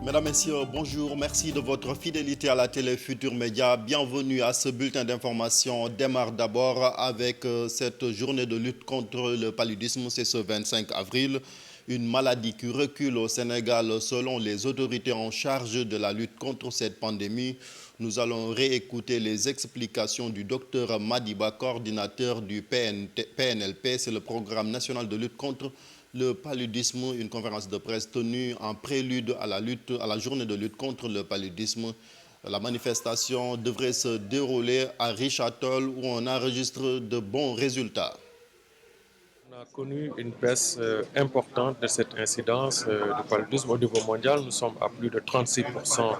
Mesdames, Messieurs, bonjour. Merci de votre fidélité à la télé Futur Média. Bienvenue à ce bulletin d'information. On démarre d'abord avec cette journée de lutte contre le paludisme. C'est ce 25 avril. Une maladie qui recule au Sénégal selon les autorités en charge de la lutte contre cette pandémie. Nous allons réécouter les explications du docteur Madiba, coordinateur du PNLP. C'est le Programme national de lutte contre le paludisme, une conférence de presse tenue en prélude à la journée de lutte contre le paludisme. La manifestation devrait se dérouler à Richard-Toll où on enregistre de bons résultats. On a connu une baisse importante de cette incidence de paludisme au niveau mondial. Nous sommes à plus de 36%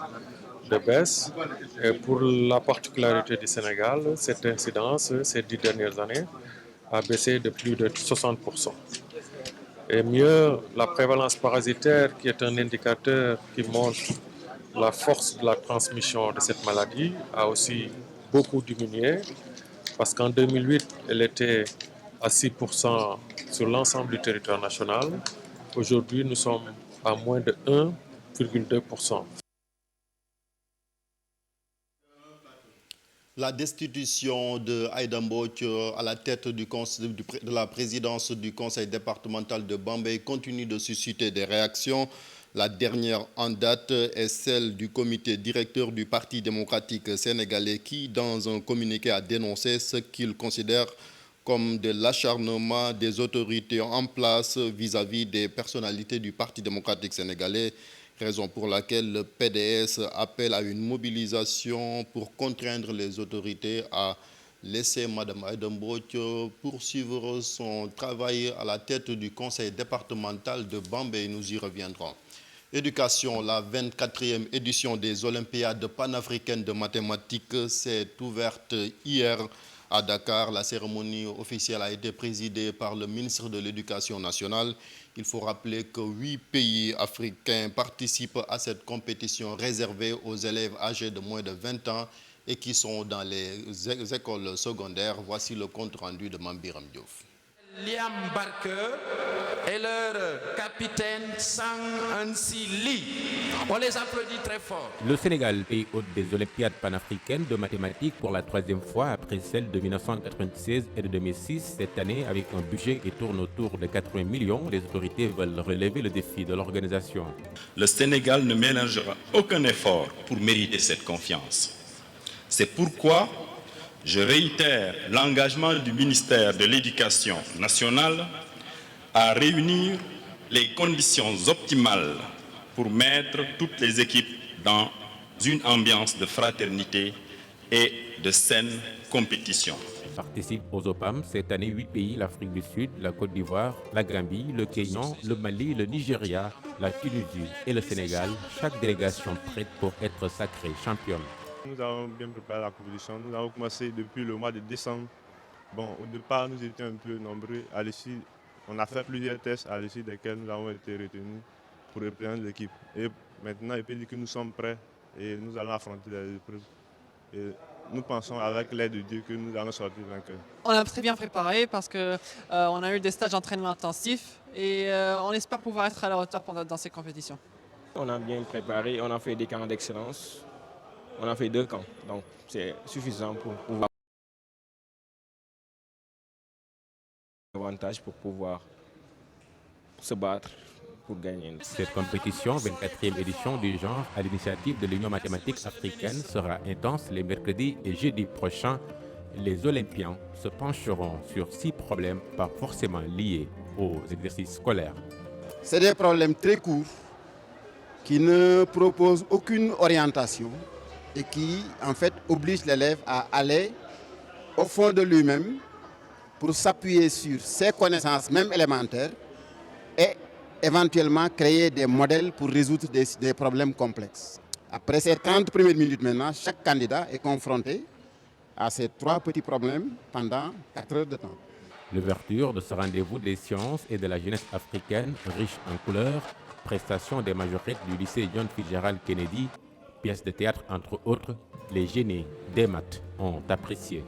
de baisse. Et pour la particularité du Sénégal, cette incidence, ces 10 dernières années, a baissé de plus de 60%. Et mieux, la prévalence parasitaire, qui est un indicateur qui montre la force de la transmission de cette maladie, a aussi beaucoup diminué, parce qu'en 2008, elle était à 6% sur l'ensemble du territoire national. Aujourd'hui, nous sommes à moins de 1,2%. La destitution de Aïda Mbodj à la tête de la présidence du conseil départemental de Bambey continue de susciter des réactions. La dernière en date est celle du comité directeur du Parti démocratique sénégalais qui, dans un communiqué, a dénoncé ce qu'il considère comme de l'acharnement des autorités en place vis-à-vis des personnalités du Parti démocratique sénégalais, raison pour laquelle le PDS appelle à une mobilisation pour contraindre les autorités à laisser Mme Aïda Mbodj poursuivre son travail à la tête du conseil départemental de Bambey. Nous y reviendrons. Éducation, la 24e édition des Olympiades panafricaines de mathématiques s'est ouverte hier à Dakar. La cérémonie officielle a été présidée par le ministre de l'Éducation nationale. Il faut rappeler que 8 pays africains participent à cette compétition réservée aux élèves âgés de moins de 20 ans et qui sont dans les écoles secondaires. Voici le compte-rendu de Mambiram Diouf. Liam Barker et leur capitaine Sang Ansi Lee. On les applaudit très fort. Le Sénégal, pays hôte des Olympiades panafricaines de mathématiques pour la 3e fois après celles de 1996 et de 2006. Cette année, avec un budget qui tourne autour de 80 millions, les autorités veulent relever le défi de l'organisation. Le Sénégal ne ménagera aucun effort pour mériter cette confiance. C'est pourquoi je réitère l'engagement du ministère de l'Éducation nationale à réunir les conditions optimales pour mettre toutes les équipes dans une ambiance de fraternité et de saine compétition. Participent aux OPAM cette année 8 pays, l'Afrique du Sud, la Côte d'Ivoire, la Gambie, le Kenya, le Mali, le Nigeria, la Tunisie et le Sénégal. Chaque délégation prête pour être sacrée championne. Nous avons bien préparé la compétition. Nous avons commencé depuis le mois de décembre. Bon, au départ, nous étions un peu nombreux. À l'issue, on a fait plusieurs tests à l'issue desquels nous avons été retenus pour représenter l'équipe. Et maintenant, il peut dire que nous sommes prêts et nous allons affronter les épreuves. Et nous pensons avec l'aide de Dieu que nous allons sortir vainqueurs. On a très bien préparé parce qu'on a eu des stages d'entraînement intensifs et on espère pouvoir être à la hauteur dans ces compétitions. On a bien préparé, on a fait des camps d'excellence. On a fait 2 camps, donc c'est suffisant pour pouvoir avantage pour pouvoir se battre pour gagner. Cette compétition, 24e édition du genre, à l'initiative de l'Union mathématique africaine, sera intense les mercredis et jeudis prochains. Les Olympiens se pencheront sur 6 problèmes pas forcément liés aux exercices scolaires. C'est des problèmes très courts qui ne proposent aucune orientation et qui, en fait, obligent l'élève à aller au fond de lui-même pour s'appuyer sur ses connaissances, même élémentaires, et éventuellement créer des modèles pour résoudre des problèmes complexes. Après ces 30 premières minutes maintenant, chaque candidat est confronté à ces 3 petits problèmes pendant 4 heures de temps. L'ouverture de ce rendez-vous des sciences et de la jeunesse africaine, riche en couleurs, prestation des majorettes du lycée John Fitzgerald Kennedy, pièces de théâtre entre autres, les génies des maths ont apprécié.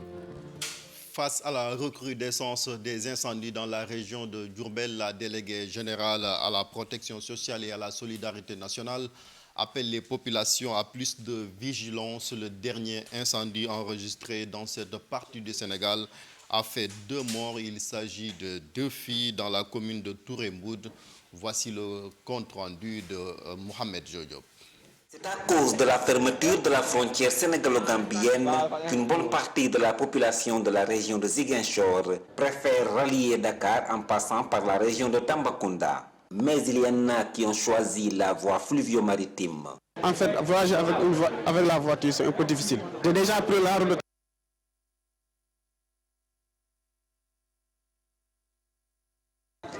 Face à la recrudescence des incendies dans la région de Diourbel, la déléguée générale à la protection sociale et à la solidarité nationale appelle les populations à plus de vigilance. Le dernier incendie enregistré dans cette partie du Sénégal a fait 2 morts. Il s'agit de 2 filles dans la commune de Touré-Moud. Voici le compte rendu de Mohamed Jojo. C'est à cause de la fermeture de la frontière sénégalo-gambienne qu'une bonne partie de la population de la région de Ziguinchor préfère rallier Dakar en passant par la région de Tambacounda. Mais il y en a qui ont choisi la voie fluvio-maritime. En fait, voyager avec la voiture, c'est un peu difficile. J'ai déjà pris la route.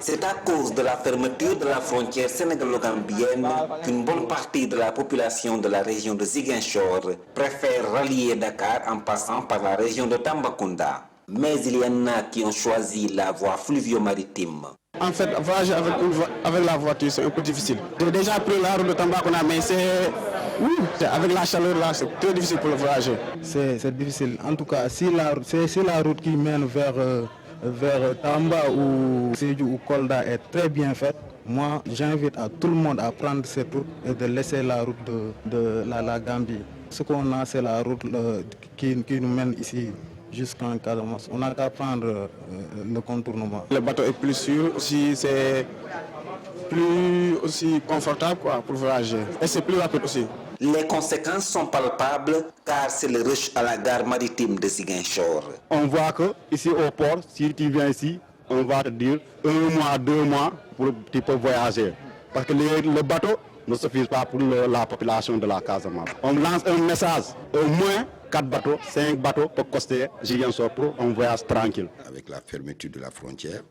C'est à cause de la fermeture de la frontière sénégalo-gambienne qu'une bonne partie de la population de la région de Ziguinchor préfère rallier Dakar en passant par la région de Tambacounda. Mais il y en a qui ont choisi la voie fluvio-maritime. En fait, voyager avec la voiture, c'est un peu difficile. J'ai déjà pris la route de Tambacounda, mais avec la chaleur là, c'est très difficile pour le voyager. C'est difficile. En tout cas, si la route qui mène vers Tamba ou Sédhiou ou Kolda est très bien faite, moi j'invite à tout le monde à prendre cette route et de laisser la route de la Gambie. Ce qu'on a, c'est la route qui nous mène ici jusqu'en Casamance. On n'a qu'à prendre le contournement. Le bateau est plus sûr, aussi c'est plus aussi confortable pour voyager. Et c'est plus rapide aussi. Les conséquences sont palpables car c'est le rush à la gare maritime de Ziguinchor. On voit que ici au port, si tu viens ici, on va te dire 1 mois, 2 mois pour tu peux voyager. Parce que le bateau ne suffit pas pour la population de la Casamance. On lance un message, au moins 4 bateaux, 5 bateaux pour coster Ziguinchor pour un voyage tranquille. Avec la fermeture de la frontière,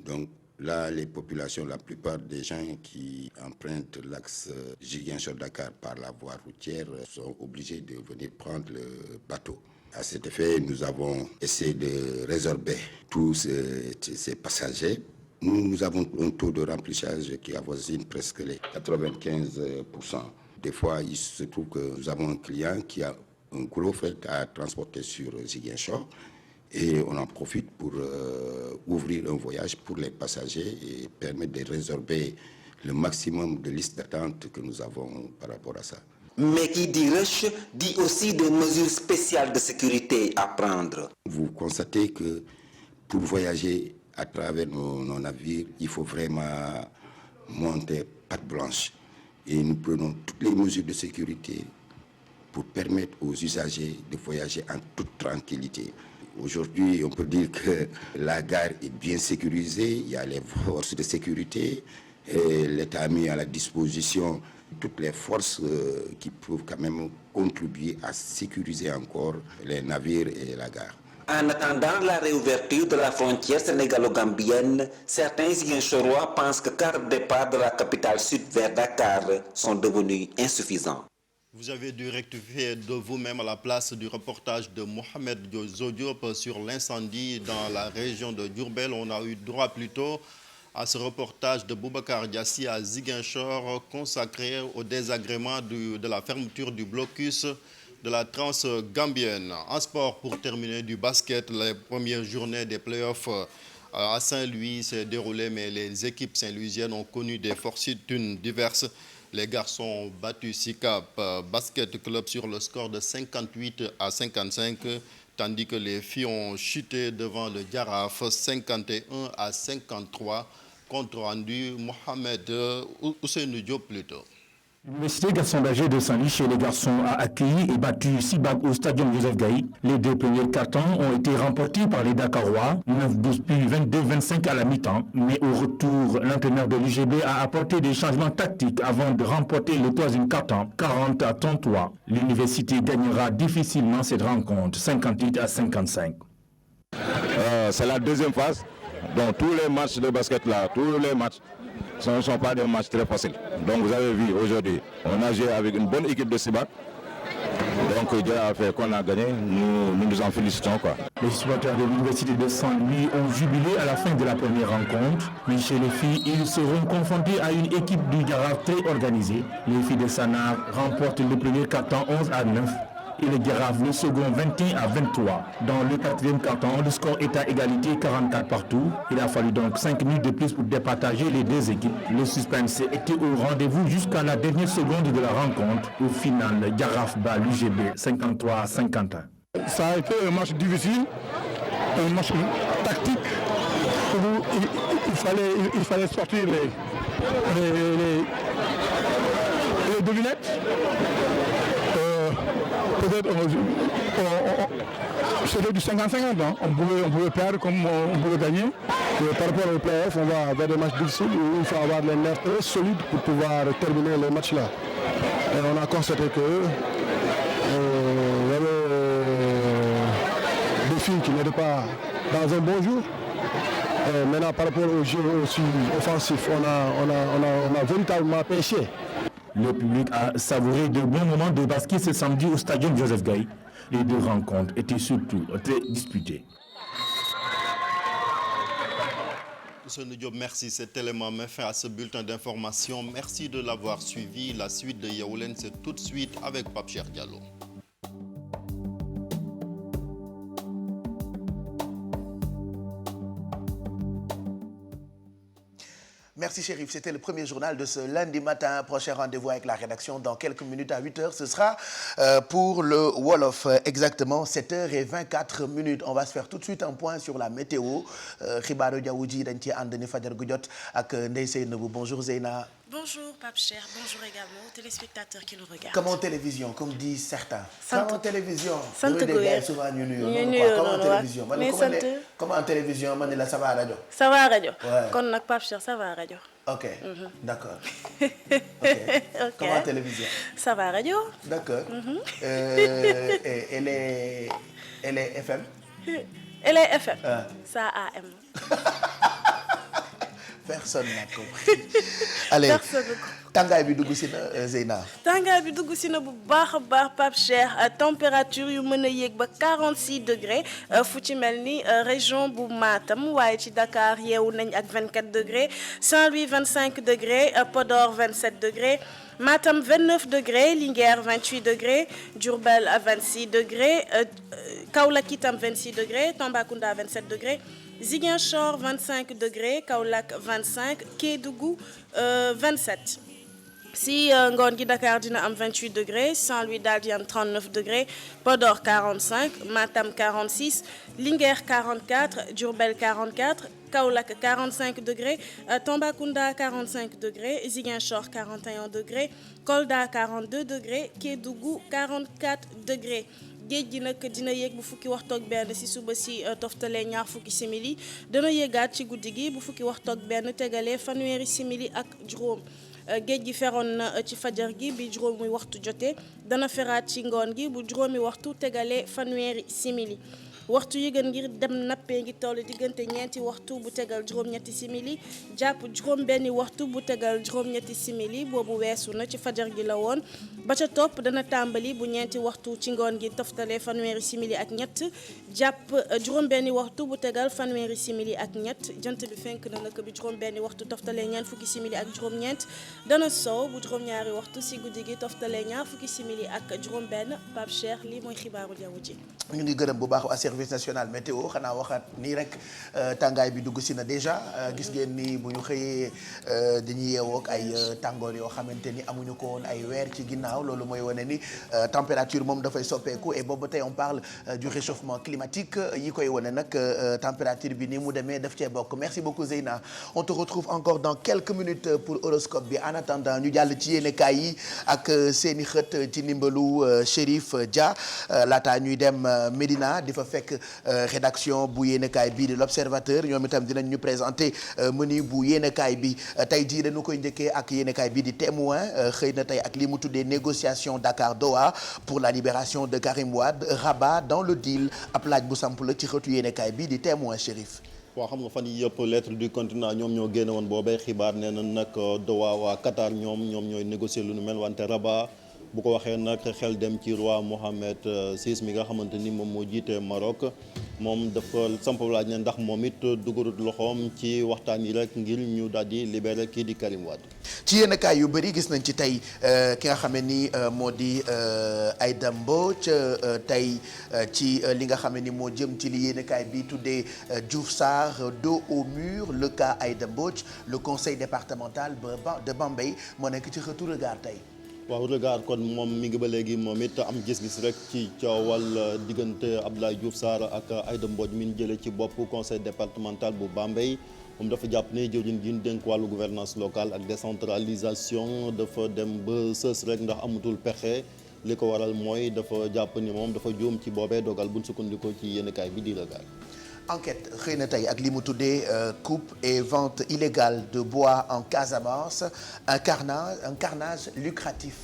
donc là, les populations, la plupart des gens qui empruntent l'axe Ziguinchor-Dakar par la voie routière sont obligés de venir prendre le bateau. À cet effet, nous avons essayé de résorber tous ces passagers. Nous avons un taux de remplissage qui avoisine presque les 95%. Des fois, il se trouve que nous avons un client qui a un gros fret à transporter sur Ziguinchor. Et on en profite pour ouvrir un voyage pour les passagers et permettre de résorber le maximum de listes d'attente que nous avons par rapport à ça. Mais qui dit rush dit aussi des mesures spéciales de sécurité à prendre. Vous constatez que pour voyager à travers nos navires, il faut vraiment monter patte blanche. Et nous prenons toutes les mesures de sécurité pour permettre aux usagers de voyager en toute tranquillité. Aujourd'hui, on peut dire que la gare est bien sécurisée, il y a les forces de sécurité, et l'État a mis à la disposition toutes les forces qui peuvent quand même contribuer à sécuriser encore les navires et la gare. En attendant la réouverture de la frontière sénégalo-gambienne, certains Ziguinchorois pensent que 4 départs de la capitale sud vers Dakar sont devenus insuffisants. Vous avez dû rectifier de vous-même à la place du reportage de Mohamed Zodiop sur l'incendie dans la région de Diourbel. On a eu droit plutôt à ce reportage de Boubacar Diassi à Ziguinchor consacré au désagrément de la fermeture du blocus de la Transgambienne. En sport, pour terminer, du basket, les premières journées des playoffs à Saint-Louis s'est déroulé, mais les équipes saint-louisiennes ont connu des fortunes diverses. Les garçons ont battu SICAP Basket Club sur le score de 58-55, tandis que les filles ont chuté devant le Jaraaf 51-53, compte rendu Mohamed Ousseynou Diop plutôt. L'Université Gaston Berger de Saint-Louis chez les garçons a accueilli et battu Sibag au stadium Joseph Gaï. Les 2 premiers cartons ont été remportés par les Dakarois, 9-12 puis 22-25 à la mi-temps. Mais au retour, l'entraîneur de l'UGB a apporté des changements tactiques avant de remporter le 3e carton, 40-33. L'université gagnera difficilement cette rencontre, 58-55. C'est la 2e phase. Donc tous les matchs de basket là, tous les matchs, ce ne sont pas des matchs très faciles. Donc vous avez vu aujourd'hui, on a joué avec une bonne équipe de Sibac. Donc Dieu a fait qu'on a gagné, nous nous en félicitons. Les supporters de l'Université de Saint-Louis ont jubilé à la fin de la première rencontre. Mais chez les filles, ils seront confrontés à une équipe du Jaraaf très organisée. Les filles de Sanar remportent le premier carton 11-9. et le Jaraaf le second 21-23. Dans le quatrième quart-temps, le score est à égalité 44 partout. Il a fallu donc 5 minutes de plus pour départager les deux équipes. Le suspense était au rendez-vous jusqu'à la dernière seconde de la rencontre. Au final, le Jaraaf bat l'UGB 53-51. Ça a été un match difficile, un match tactique où il fallait sortir les devinettes. Peut-être c'était du 50-50. Hein. On pouvait perdre comme on pouvait gagner. Et par rapport aux playoffs, on va vers des matchs difficiles où il faut avoir les nerfs très solides pour pouvoir terminer les matchs-là. Et on a constaté que y avait des filles qui n'étaient pas dans un bon jour. Maintenant, par rapport au jeu aussi offensif, on a véritablement pêché. Le public a savouré de bons moments de basket ce samedi au stadium Joseph Gaye. Les deux rencontres étaient surtout très disputées. Ousseynou Diop, merci. Cet élément met fin à ce bulletin d'information. Merci de l'avoir suivi. La suite de Yeewu Leen, c'est tout de suite avec Pape Cheikh Diallo. Merci Chérif, c'était le premier journal de ce lundi matin. Prochain rendez-vous avec la rédaction dans quelques minutes à 8h. Ce sera pour le Wolof, exactement 7h24. On va se faire tout de suite un point sur la météo. Xibaaru jaww ji dañ ci ànd ni fajar gu jot ak Ndeye Seynabou. Bonjour Zeyna. Bonjour Pape Cheikh, bonjour également aux téléspectateurs qui nous regardent. Comme en télévision, comme disent certains. Comme en télévision. Sant Goye souvent ñu nuyoo. Comme en télévision. Comme en télévision, man la ça va rajo. Ça va rajo. Kon nag Pape Cheikh ça va rajo. Ok, d'accord. Okay. Comme en télévision. Ça va rajo. D'accord. Et les FM. Et les FM. Ça AM. Personne n'a compris. Allez, tàngaay bi dugg si na Zeyna. Tàngaay bi dugg si na bu baax a baax Pape Cheikh, température yu mën a yéeg ba 46 degrés fu ci mel ni région bu Matam, waaye ci Dakar yeewu nañ ak 24 degrés, Saint-Louis 25 degrés, Podor 27 degrés, Matam 29 degrés, Linguère 28 degrés, Diourbel 26 degrés, Kaolack itam 26 degrés, Tambacounda 27 degrés, Ziguinchor 25 degrés, Kaolack 25, Kédougou 27. Si ngoon gi Dakar dina am 28 degrés, Saint-Louis daal di am 39 degrés, Podor 45, Matam 46, Linguère 44, Diourbel 44, Kaolack 45 degrés, Tambacounda 45 degrés, Ziguinchor 41 degrés, Kolda 42 degrés, Kédougou 44 degrés. Géej gi nag dina yéeg bu fukki waxtu ak benn ci suba si toftale ñaar fukki simili, dana yéegaat ci guddi gi bu fukki waxtu ak benn tegalee fanweeri simili ak juróom. Géej gi feroon na ci fajar gi bi juróomi waxtu jotee, dana feraat ci ngoon gi bu juróomi waxtu tegalee fanweeri simili. Waxtu yi gën ngir dem nappee ngi toll diggante ñeenti waxtu bu tegal juróom-ñetti simili jàpp juróom benni waxtu bu tegal juróom-ñetti simili, boobu weesu na ci fajar gi la woon. Ba ca topp dana tàmbali bu ñeenti waxtu ci ngoon gi toftalee fanweeri simili ak ñett jàpp juróom benni waxtu bu tegal fanweeri simili ak ñett. Jant bi fenk na nag bi juróom benni waxtu toftalee ñeent fukki simili ak juróom-ñeent, dana sow bu juróom-ñaari waxtu si guddi gi toftalee ñaar fukki simili ak juróom benn. Pape Cheikh, lii mooy xibaaru jaww ji. ñu ngi gërëm bu baax waa service national météo, xanaa waxaat nii rek tàngaay bi dugg si na déjà gis ngeen ni bu ñu xëyee dañuy yeewoo ak ay tàngoor yoo xamante ni amuñu ko woon ay weer ci ginnaaw. Loolu mooy wane ni température moom dafay soppeeku et boobu tey on parle du réchauffement climatique yi koy wane nag température bi ni mu demee daf cee bokk. Merci beaucoup Zeyna, on te retrouve encore dans quelques minutes pour horoscope bi. En attendant ñu jàll ci yéenekaay yi ak seeni xët ci ndimbalu Chérif Dia. Laata ñuy dem Médina di fa fekk rédaction bu yéenekaay bii di l'Observateur, ñoom itam dinañ ñu présenter menu bu yéenekaay bi. Tey jii dañu koy njëkkee ak yéenekaay bii di Témoin, xëy na tey ak li mu tuddee négociation Dakar-Doha pour la libération de Karim Wade, Rabat dans le deal. Ab laaj bu samp la ci xëtu yéenekaay bii di Témoin, Chérif. waaw xam nga fan yii yëpp lettre du continent ñoom ñoo génne woon boobee xibaar nee na nag Doha waa Qatar ñoom ñooy négocier lu nu mel, wante Rabat bu ko waxee nag xel dem ci roi Mohammed VI mi nga xamante ni moom moo jiite Maroc moom dafa samp laaj ne ndax moom it dugarut loxoom ci waxtaan yi rek ngir ñu daal di libéré kii di Karim Wade. ci yenn kaay yu bëri gis nañ ci tey ki nga xam ne ni moo di Aïda Mbodj tey ci li nga xam ne ni moo jëm ci li yenn kaay bi tuddee Diouf Sarr dos au mur le cas Aïda Mbodj le conseil départemental de Bambey moo nekk ci xëtu regard tey. waaw regard kon moom mi ngi ba léegi moom it am gis-gis rek ci coowal diggante Abdoulaye Diouf Sarr ak Aïda Mbodj mi ñu jëlee ci bopp conseil départemental bu Bambey moom dafa jàpp ne jëwriñ ji ñu dénk wàllu gouvernance locale ak décentralisation dafa dem ba sës rek ndax amatul pexe li ko waral mooy dafa jàpp ni moom dafa juum ci boobee dogal buñ sukkandikoo ci yéenekaay bi di regard. Enquête xëy na tey ak li mu tuddee coupe et vente illégale de bois en Casamance un carnage lucratif.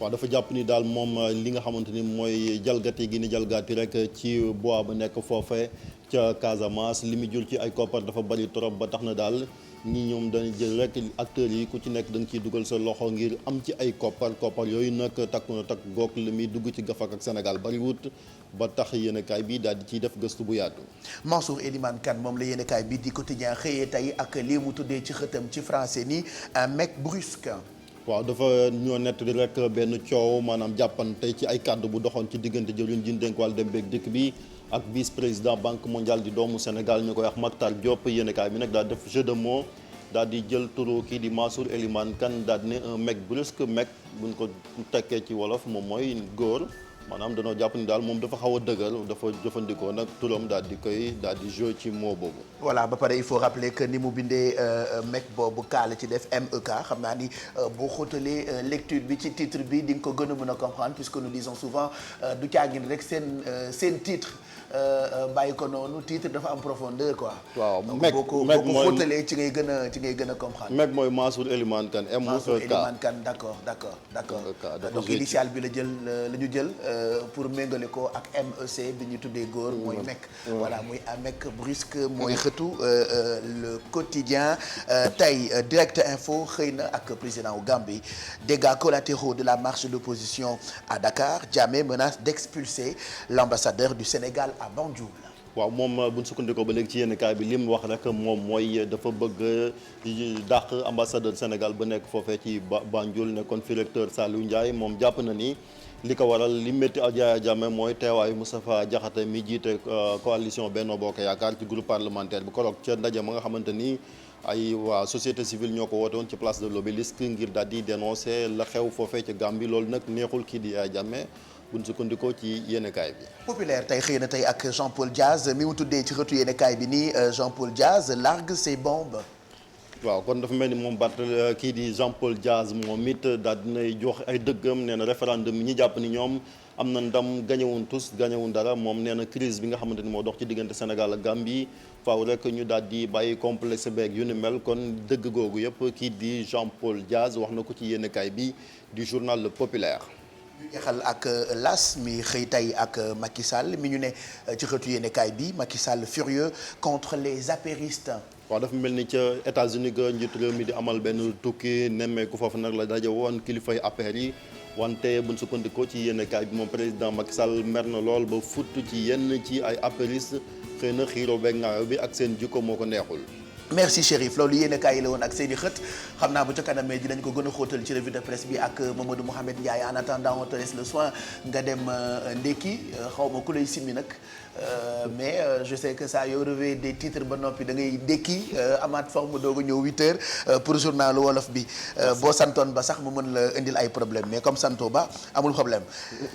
waaw dafa jàpp ni daal moom li nga xamante ni mooy jalgati gi ni jalgati rek ci bois ba nekk foofe ca Casamance li mu jul ci ay koppar dafa bari trop ba tax na daal ñi ñoom dañuy jël rek acteurs yi ku ci nekk da nga ciy dugal sa loxo ngir am ci ay koppar yooyu nag takku na takk goog li muy dugg ci gafak ak Sénégal bariwut ba tax yéenekaay bi daal di ciy def gëstu bu yaatu. Mansour Elimane Kane moom la yéenekaay bi di Quotidien xëyee tey ak lii mu tuddee ci xëtam ci français ni un mec brusque. waaw dafa ñoo nett di rek benn coow maanaam jàppante ci ay kàddu bu doxoon ci diggante jëwriñ ji ñu dénk wàllu dem beeg dikk bi ak vice président banque mondiale di doomu Sénégal ñu koy wax Mactar Diop yéenekaay bi nag daal def jeu de mots daal di jël turu kii di Mansour Elimane Kane daal di ne un mec brusque mec buñ ko tekkee ci wolof moom mooy góor maanaam danoo jàpp ni daal moom dafa xaw a dëgër dafa jëfandikoo nag turam daal di jouer ci mot boobu. voilà ba pare il faut rappeler que ni mu bindee mec boobu kaala ci def MEK xam naa ni boo xóotalee lecture bi ci titre bi di nga ko gën a mën a comprendre puisque nous disons souvent du caagin rek seen titre bàyyi ko noonu titre dafa am profondeur quoi. waaw mec boo ko xóotalee ci ngay gën a comprendre. mec mooy Mansour Elimane Kane MEK. Mansour Elimane Kane d'accord. donc initial bi la ñu jël. pour méngale ko ak MEC bi ñu tuddee góor mooy mec voilà muy un mec brusque mooy xëtu le quotidien tey direct info xëy na ak président wu Gambie dégâts collatéraux de la marche d'opposition à Dakar Jammeh menace d'expulser l'ambassadeur du Sénégal à Banjul. waaw moom bu ñu sukkandikoo ba léegi ci yenn kaay bi li mu wax rek moom mooy dafa bëgg dàq ambassadeur Sénégal ba nekk foofee ci Banjul nekkoon fi recteur Saliou Ndiaye moom jàpp na ni li ko waral li métti Yaya Jammeh mooy teewaayu Moustapha Diakhaté mi jiite coalition Benno Bokk Yaakaar ci groupe parlementaire bi koroog ca ndaje ma nga xamante ni ay waa société civile ñoo ko woote woon ci place de l'Obélisque ngir daal di dénoncer la xew foofee ca Gambie loolu nag neexul kii di Yaya Jammeh buñ sukkandikoo ci yéenekaay bi. populaire tey xëy na tey ak Jean-Paul Diaz mi mu tuddee ci xëtu yéenekaay bi nii Jean-Paul Diaz largue ses bombes. waaw kon dafa mel ni moom kii di Jean-Paul Diaz moom it daal dinay jox ay dëggam nee na référendum yi ñi jàpp ni ñoom am na ndam gañewun tous gañewun dara moom nee na crise bi nga xamante ni moo dox ci diggante Sénégal ak Gambie faaw rek ñu daal di bàyyi complexe beeg yu ni mel kon dëgg googu yëpp kii di Jean-Paul Diaz wax na ko ci yéenekaay bi du journal Le Populaire. ñu jeexal ak las mi xëy tey ak Macky Sall mi ñu ne ci xëtu yéenekaay bi Macky Sall furieux contre les apéristes. waaw dafa mel ni ca États-Unis ga njiitu réew mi di amal benn tukki nemmeeku foofu nag la daje woon kilifay APR yi wante buñ sukkandikoo ci yéenekaay bi moom président Macky Sall mer na lool ba futt ci yenn ci ay apéristes xëy na xiiroo beeg ngaayo bi ak seen jikko moo ko neexul. merci Chérif loolu yéenekaay yi la woon ak seeni xët xam naa bu ca kanamee dinañ ko gën a xóotal ci revue de presse bi ak Mamadou Mouhamed Ndiaye en attendant on te laisse le soin nga dem ndekki xaw ma ku lay simmi nag mais je sais que ça yow revue des titres ba noppi da ngay ndekki amaat forme doog a ñëw 8h pour journal wolof bi boo santoon ba sax mu mën la indil ay problème mais comme santo ba amul problème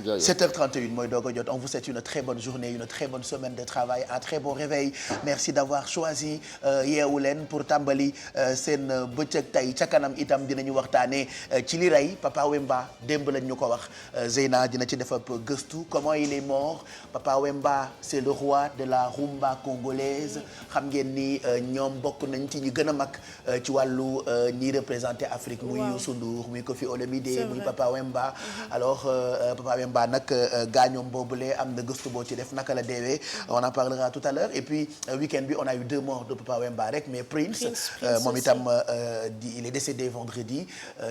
7h31 mooy doog a jot on vous souhaite une très bonne journée une très bonne semaine de travail un très bon réveil merci d'avoir choisi yeewu leen pour tàmbali seen bëccëg tey ca kanam itam dinañu waxtaanee ci li rey Papa Wemba démb lañ ñu ko wax Zeyna dina ci def ab gëstu comment il est mort Papa Wemba c'est le roi de la rumba congolaise xam ngeen ni ñoom bokk nañ ci ñi gën a mag ci wàllu ñi représenté Afrique muy Youssou Ndour muy Koffi Olomidé muy Papa Wemba alors Papa Wemba nag gaañoom boobule am na gëstu boo ci def naka la deewee on en parlera tout à l'heure et puis week-end bi on a eu 2 morts de Papa Wemba rek mais Prince moom itam il est décédé vendredi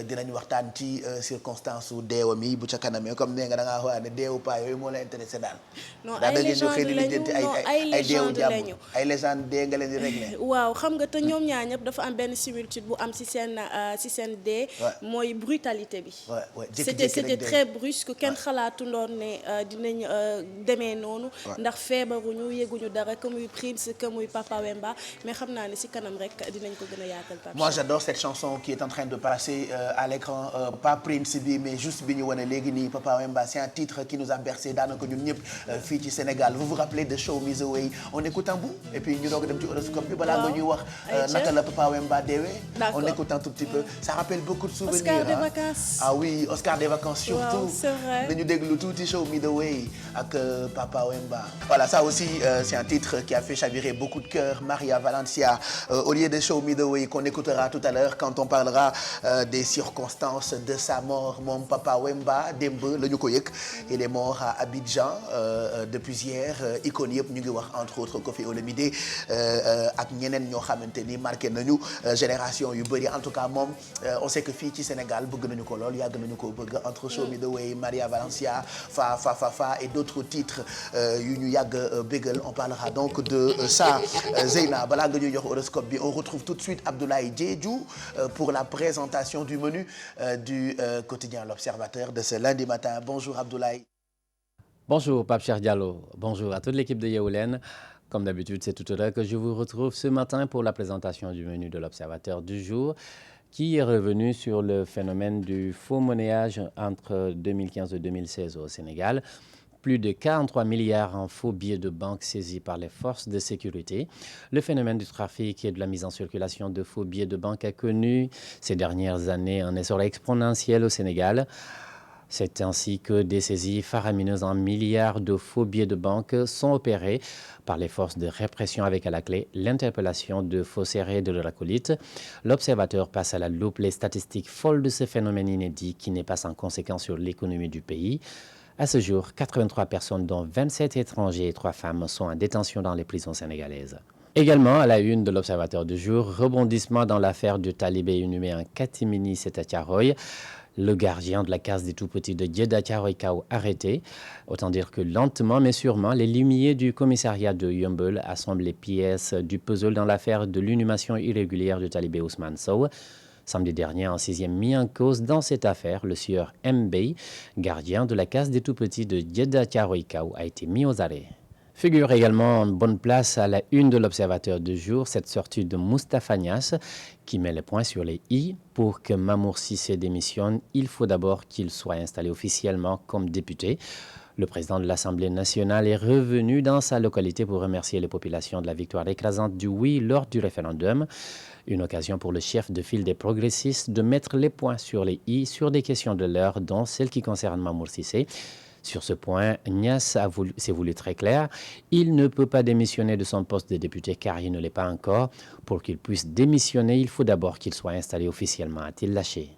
dinañ waxtaan ci circonstance su deewam yi bu ca kanamee comme nee nga da ngaa wax ne deewu paa yooyu moo la intéressé daal. non ay légende lañu ay légende lañu ay légende dee nga leen di réglé. waaw xam nga te ñoom ñaar ñëpp dafa am benn similitude bu am ci seen dee. mooy brutalité bi. c'était très brusque kenn xalaatu ndoon ne dinañ demee noonu. ndax feebaruñu yëguñu dara que muy Prince que muy Papa Wemba mais xam naa ne ci kanam rek dinañ ko gën a yaatal. Moi j'adore cette chanson qui est en train de passer à l'écran pas Prince bi mais juste bi ñu wane léegi nii Papa Wemba c'est un titre qui nous a bercé daanaka ñun ñëpp fii ci Sénégal vous vous rappelez de Show Me the Way on écoute un bout et puis ñu doog a dem ci horoscope bi balaa nga ñuy wax naka la Papa Wemba deewee. On écoute un tout petit peu ça rappelle beaucoup de souvenirs. Oscar des vacances. Ah oui Oscar des vacances surtout. C'est vrai. Nañu déglu tuuti Show Me the Way ak Papa Wemba. Voilà ça aussi c'est un titre qui a fait chavirer beaucoup de cœurs. Maria Valencia au lieu de Show Me the Way qu'on écoutera tout à l'heure quand on parlera des circonstances de sa mort moom Papa Wemba démb la ñu ko yëg il est mort à Abidjan depuis hier icône yëpp ñu ngi wax entre autres Koffi Olomidé ak ñeneen ñoo xamante ni marqué nañu génération yu bëri en tout cas moom on sait que fii ci Sénégal bëgg nañu ko lool yàgg nañu ko bëgg entre Show Me the Way Maria Valencia Fa et d'autres titres yu ñu yàgg bégal on parlera donc de ça Zeyna balaa nga ñuy jox horoscope bi on retrouve tout de suite Abdoulaye Diédhiou pour la présentation du menu du quotidien L'Observateur de ce lundi matin. Bonjour Abdoulaye. Bonjour Pape Cheikh Diallo. Bonjour à toute l'équipe de Yeewu Leen. Comme d'habitude, c'est tout à l'heure que je vous retrouve ce matin pour la présentation du menu de L'Observateur du jour qui est revenu sur le phénomène du faux monnayage entre 2015 et 2016 au Sénégal. Plus de 43 milliards en faux billets de banque saisis par les forces de sécurité. Le phénomène du trafic et de la mise en circulation de faux billets de banque a connu ces dernières années un essor exponentiel au Sénégal. C'est ainsi que des saisies faramineuses en milliards de faux billets de banque sont opérées par les forces de répression avec à la clé l'interpellation de faussaires et de leurs acolytes. L'Observateur passe à la loupe les statistiques folles de ce phénomène inédit qui n'est pas sans conséquence sur l'économie du pays. À ce jour, 83 personnes, dont 27 étrangers et 3 femmes, sont en détention dans les prisons sénégalaises. Également, à la une de l'Observateur du jour, rebondissement dans l'affaire du talibé inhumé en catimini, c'est à Thiaroye. Le gardien de la case des tout-petits de Djeddah Thiaroye Kao arrêté. Autant dire que lentement mais sûrement, les limiers du commissariat de Yeumbeul assemblent les pièces du puzzle dans l'affaire de l'inhumation irrégulière du talibé Ousmane Sow. Samedi dernier, un 6e mis en cause dans cette affaire, le sieur Mbey, gardien de la case des tout-petits de Djeddah Thiaroye Kao, a été mis aux arrêts. Figure également en bonne place à la une de l'Observateur du jour, cette sortie de Moustapha Niasse qui met le point sur les i. Pour que Mamour Cissé démissionne, il faut d'abord qu'il soit installé officiellement comme député. Le président de l'Assemblée nationale est revenu dans sa localité pour remercier les populations de la victoire écrasante du oui lors du référendum. Une occasion pour le chef de file des progressistes de mettre les points sur les i sur des questions de l'heure, dont celle qui concerne Mamour Cissé. Sur ce point, Niasse s'est voulu très clair. Il ne peut pas démissionner de son poste de député car il ne l'est pas encore. Pour qu'il puisse démissionner, il faut d'abord qu'il soit installé officiellement, a-t-il lâché.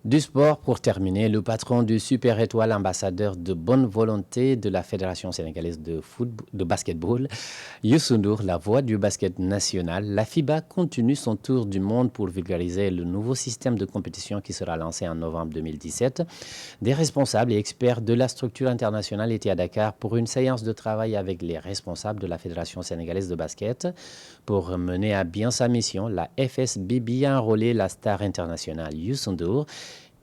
Du sport, pour terminer, le patron du Super Étoile, ambassadeur de bonne volonté de la Fédération sénégalaise de basketball, Youssou Ndour, la voix du basket national, la FIBA continue son tour du monde pour vulgariser le nouveau système de compétition qui sera lancé en novembre 2017. Des responsables et experts de la structure internationale étaient à Dakar pour une séance de travail avec les responsables de la Fédération sénégalaise de basket. Pour mener à bien sa mission, la FSBB a enrôlé la star internationale Youssou Ndour.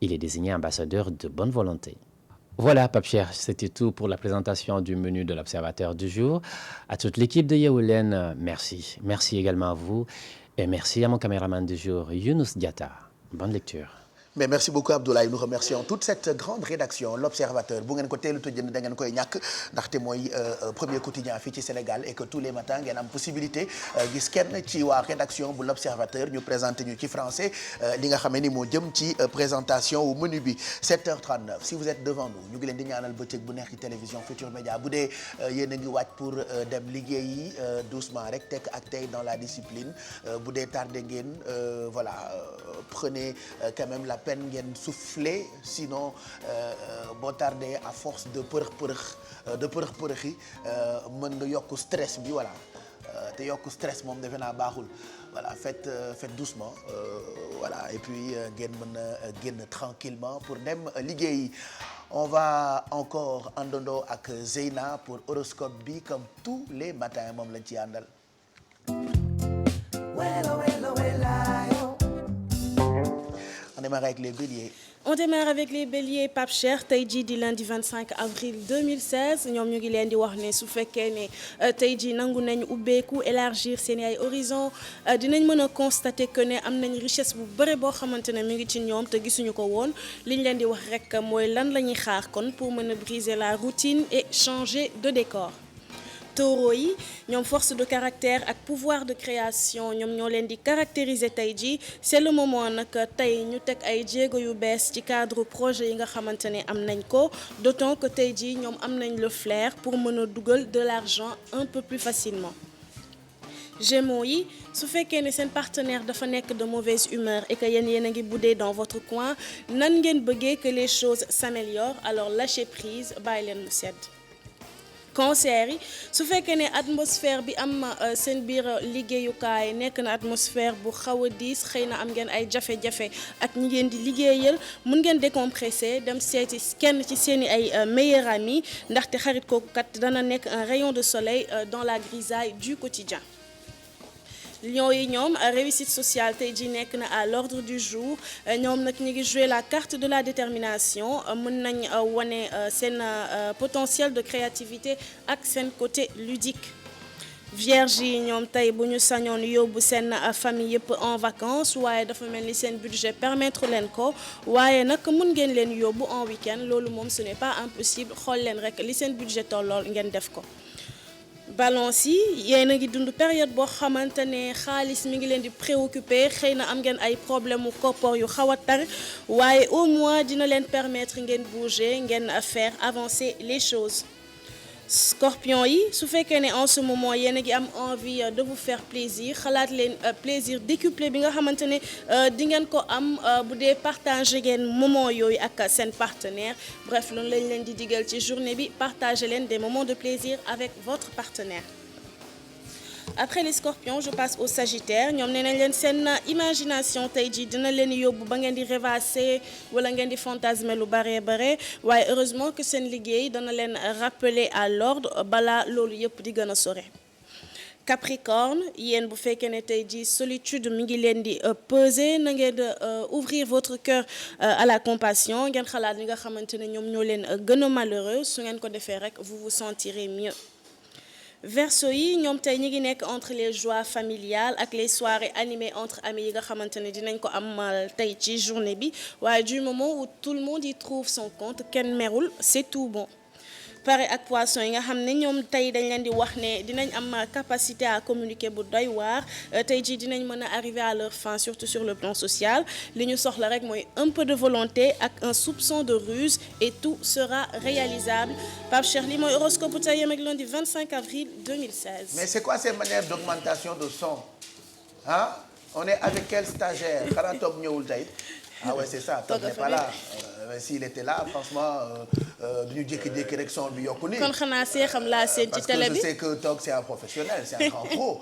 Il est désigné ambassadeur de bonne volonté. Voilà, Pape Cheikh, c'était tout pour la présentation du menu de l'Observateur du jour. À toute l'équipe de Yeewu Leen, merci. Merci également à vous. Et merci à mon caméraman du jour, Younous Diatta. Bonne lecture. Mais merci beaucoup Abdoulaye, nous remercions toute cette grande rédaction L'Observateur bu ngeen ko teelu te jënd da ngeen koy ñàkk ndaxte mooy premier quotidien fii ci Sénégal et que tous les matins ngeen am possibilité gis kenn ci waa rédaction bu L'Observateur ñu présenté ñu ci français li nga xamee ni moo jëm ci présentation wu menu bi 7h39 si vous êtes devant nous ñu ngi leen di ñaanal bëccëg bu neex ci télévision Futur Média bu dee yéen a ngi wàcc pour dem liggéeyi doucement rek tekk ak tey dans la discipline bu dee tardé ngeen voilà prenez quand même la peine ngeen souffler sinon boo tardé à force de përëx përëxi mën nga yokk stress bi voilà te yokk stress moom defe naa baaxul voilà faites doucement voilà et puis ngeen mën a génn tranquillement pour dem liggéeyi. On va encore àndandoo ak Zeyna pour horoscope bi comme tous les matins moom lañ ci àndal. On démarre avec les béliers. On démarre avec les béliers Pape Cheikh tey jii di lundi 25 avril 2016 ñoom ñu ngi leen di wax ne su fekkee ne tey jii nangu nañ ubbeeku élargir seen ay horizon dinañ mën a constater que ne am nañ richesse bu bëre boo xamante ne mi ngi ci ñoom te gisuñu ko woon liñ leen di wax rek mooy lan la ñuy xaar kon pour mën a briser la routine et changer de décor. Taureau yi ñoom force de caractère ak pouvoir de création ñoom ñoo leen di caractériser tey jii c'est le moment nag tey ñu teg ay jéego yu bees ci cadre projet yi nga xamante ne am nañ ko d'autant que tey jii ñoom am nañ le flair pour mën a dugal de l'argent un peu plus facilement. Gémeaux yi su fekkee ne seen partenaire dafa nekk de mauvaise humeur et que yéen a ngi boudé dans votre coin nan ngeen bëggee que les choses s'améliorent alors lâchez prise bàyyi leen mu sedd. Cancer yi su fekkee ne atmosphère bi am seen biir liggéeyukaay nekk na atmosphère bu xaw a diis xëy na am ngeen ay jafe-jafe ak ñi ngeen di liggéeyal mun ngeen décompresser dem seeti kenn ci seeni ay meilleurs amis ndaxte xarit kooku kat dana nekk un rayon de soleil dans la grisaille du quotidien. Lions yi ñoom réussite sociale tey ji nekk na à l'ordre du jour ñoom nag ñu ngi jouer la carte de la détermination mën nañ wane seen potentiel de créativité ak seen côté ludique. Vierge yi ñoom tey bu ñu sañoon yóbbu seen famille yëpp en vacances waaye dafa mel ni seen budget permettre leen ko waaye nag mun ngeen leen yóbbu en week-end loolu moom ce n'est pas impossible xool leen rek li seen budget tollool ngeen def ko. Balance yi yéen a ngi dund période boo xamante ne xaalis mi ngi leen di préoccupé xëy na am ngeen ay problème mu koppar yu xaw a tar waaye au moins dina leen permettre ngeen bouger ngeen faire avancer les choses. Scorpion yi su fekkee ne en ce moment yéen a ngi am envie de vous faire plaisir xalaat leen plaisir décuplé bi nga xamante ne di ngeen ko am bu dee partager ngeen moment yooyu ak seen partenaire bref loolu lañ leen di digal ci journée bi partager leen des moments de plaisir avec votre partenaire. Après les scorpions je passe aux sagittaires ñoom nee nañ leen seen imagination tey jii dina leen yóbbu ba ngeen di rêvasser wala ngeen di fantasmer lu bare bare waaye heureusement que seen liggéey dana leen rappeler à l'ordre balaa loolu yëpp di gën a sore. Capricorne yéen bu fekkee ne tey jii solitude mi ngi leen di peser na ngeen ouvrir votre cœur à la compassion ngeen xalaat li nga xamante ne ñoom ñoo leen gën a malheureux su ngeen ko defee rek vous vous sentirez mieux. Verseau yi ñoom tey ñi ngi nekk entre les joies familiales ak les soirées animées entre amis yi nga xamante ne dinañ ko am tey ci journée bi waaye du moment où tout le monde y trouve son compte kenn merul c'est tout bon. Pare ak poisson yi nga xam ne ñoom tey dañ leen di wax ne dinañ am capacité à communiquer bu doy waar tey jii dinañ mën a arriver à leur fin surtout sur le plan social li ñu soxla rek mooy un peu de volonté ak un soupçon de ruse et tout sera réalisable. Pape Cheikh li mooy horoscope tey yem ak lundi 25 avril 2016. Mais c'est quoi ces manières d'augmentation de son ah on est avec quel stagiaire xanaa toog ñëwul tey ah ouais c'est ça toog n'est pas là. S'il était là franchement du ñu jékki-jékki rek son bi yokku nii. kon xanaa see xam laa seen ci télé bi parce que je sais que Tog c'est un professionnel c'est un grand pro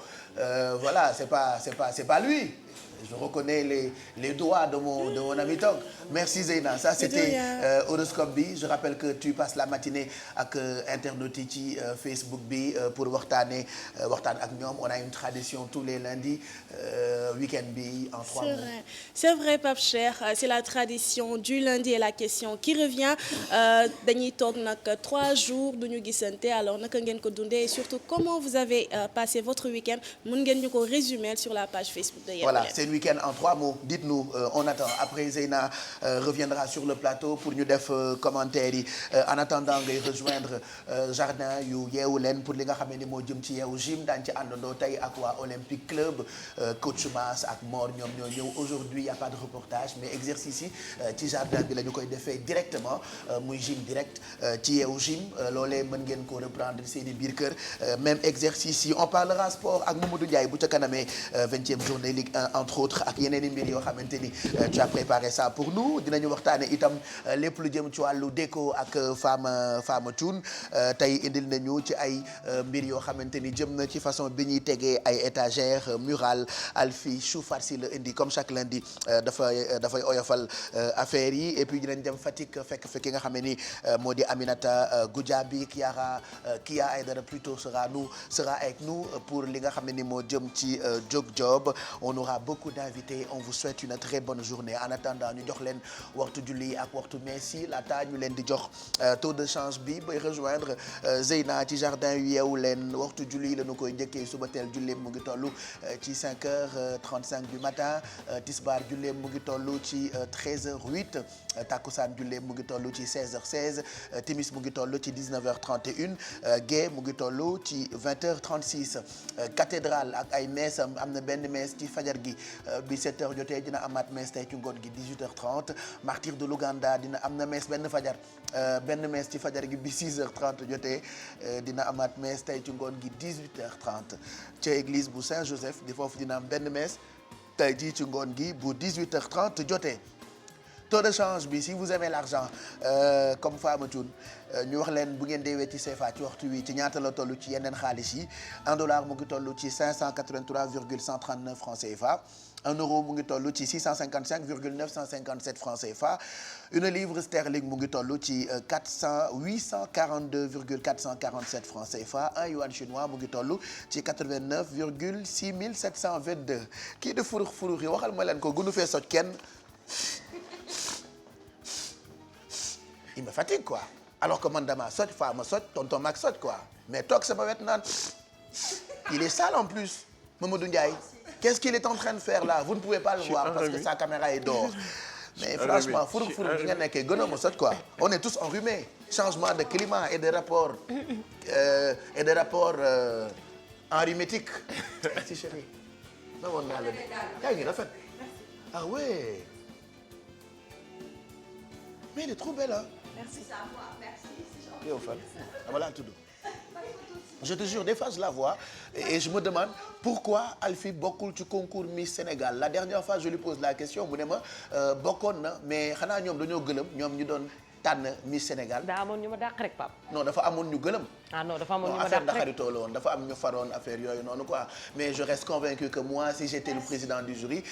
voilà c'est pas lui. Je reconnais les doigts de mon ami Tog. Merci Zeyna ça c'était horoscope bi je rappelle que tu passes la matinée ak internautes yi ci Facebook bi pour waxtaan ak ñoom on a une tradition tous les lundis week-end bi en 3 mots. C'est vrai Pape Cheikh c'est la tradition du lundi et la question qui revient dañuy toog nag 3 jours du ñu gisante alors naka ngeen ko dundee et surtout comment vous avez passé votre week-end mën ngeen ñu ko résumer sur la page Facebook de Yeewu Leen. Voilà c'est le week-end en 3 mots dites-nous on attend après Zeyna reviendra sur le plateau pour ñu def commentaire yi en attendant ngay rejoindre jardin yu Yeewu Leen pour li nga xam ne moo jëm ci Yeewu Gym daañu ci àndandoo tey ak waa Olympique Club coach Mass ak Mor ñoom ñoo ñëw aujourd'hui il y a pas de reportage mais exercice yi ci jardin bi la ñu koy defee directement muy gym direct ci Yeewu Gym loolee mën ngeen ko reprendre seeni biir kër même exercice yi on parlera sport ak Mamadou Ndiaye bu ca kanamee 20e journée Ligue 1 entre autres ak yeneen i mbir yoo xamante ni tu as préparé ça pour nous dinañu waxtaane itam lépp lu jëm ci wàllu déco ak Fama Thioune tey indil nañu ci ay mbir yoo xamante ni jëm na ci façon bi ñuy tegee ay étagères mural Alfi chou farci la indi comme chaque lundi dafay oyofal affaire yi et puis dinañ dem Fatick fekk ki nga xam ne ni moo di Aminata Goudiaby Kia Aïdara plutôt sera avec nous pour li nga xam ne ni moo jëm ci Jóg Job. On aura beaucoup d'invités, on vous souhaite une très bonne journée. En attendant ñu jox leen waxtu julli ak waxtu meesi laata ñu leen di jox taux de change bi bay rejoindre Zeyna ci jardin yu yeewu leen waxtu julli la ñu koy njëkkee suba teel julleem mu ngi toll ci 5h35 du matin tisbaar julleem mu ngi toll ci 13h08 takkusaan julleem mu ngi toll ci 16h16 timis mu ngi toll ci 19h31 gée mu ngi toll ci 20h36 cathédrale ak ay meesam am na benn mees ci fajar gi bi 7h jotee dina amaat mees tey ci ngoon gi 18h30 martyr de l'Ouganda dina am na mees benn mees ci fajar gi bi 6h30 jotee dina amaat mees tey ci ngoon gi 18h30 ca église bu Saint-Joseph di foofu dina am benn mees tey jii ci ngoon gi bu 18h30 jotee. Taux de change bi si vous aimez l'argent comme Fama Thioune ñu wax leen bu ngeen deewee ci CFA ci waxtu wi ci ñaata la toll ci yeneen xaalis yi $1 mu ngi toll ci 583,139 francs CFA. 1 euro mu ngi toll ci 655,957 francs CFA. Une livre sterling mu ngi toll ci 842,447 francs CFA. Un yuan chinois mu ngi toll ci 89,6722. Kii de furux yi waxal ma leen ko gënu fee soj kenn. Il me fatigue quoi alors que man dama soj Fama soj tonton Max soj quoi mais toog sama wet naan il est sale en plus Mamadou Ndiaye qu'est-ce qu'il est en train de faire là vous ne pouvez pas le voir parce que sa caméra est dehors mais franchement furu bi nga nekkee gënoo ma soj quoi on est tous enrhumés changement de climat et de rapport enrhumétique merci chérie na woon naa la yaa ngi rafet ah ouais mais elle est trop belle hein. Merci. Yow Fall dama laa tudd. Je te jure des fois je la vois et je me demande pourquoi Alfi bokkul ci concours Miss Sénégal. La dernière fois je lui pose la question mu ne ma bokkoon na mais xanaa ñoom dañoo gëlëm ñoom ñu doon tànn Miss Sénégal. daa amoon ñu ma dàq rek Pape. non dafa amoon ñu gëlëm. non dafa amoon ñu ma dàq rek affaire ndaxaritoo la woon dafa am ñu faroon affaire yooyu noonu quoi mais je reste convaincu que moi si j'étais le président du jury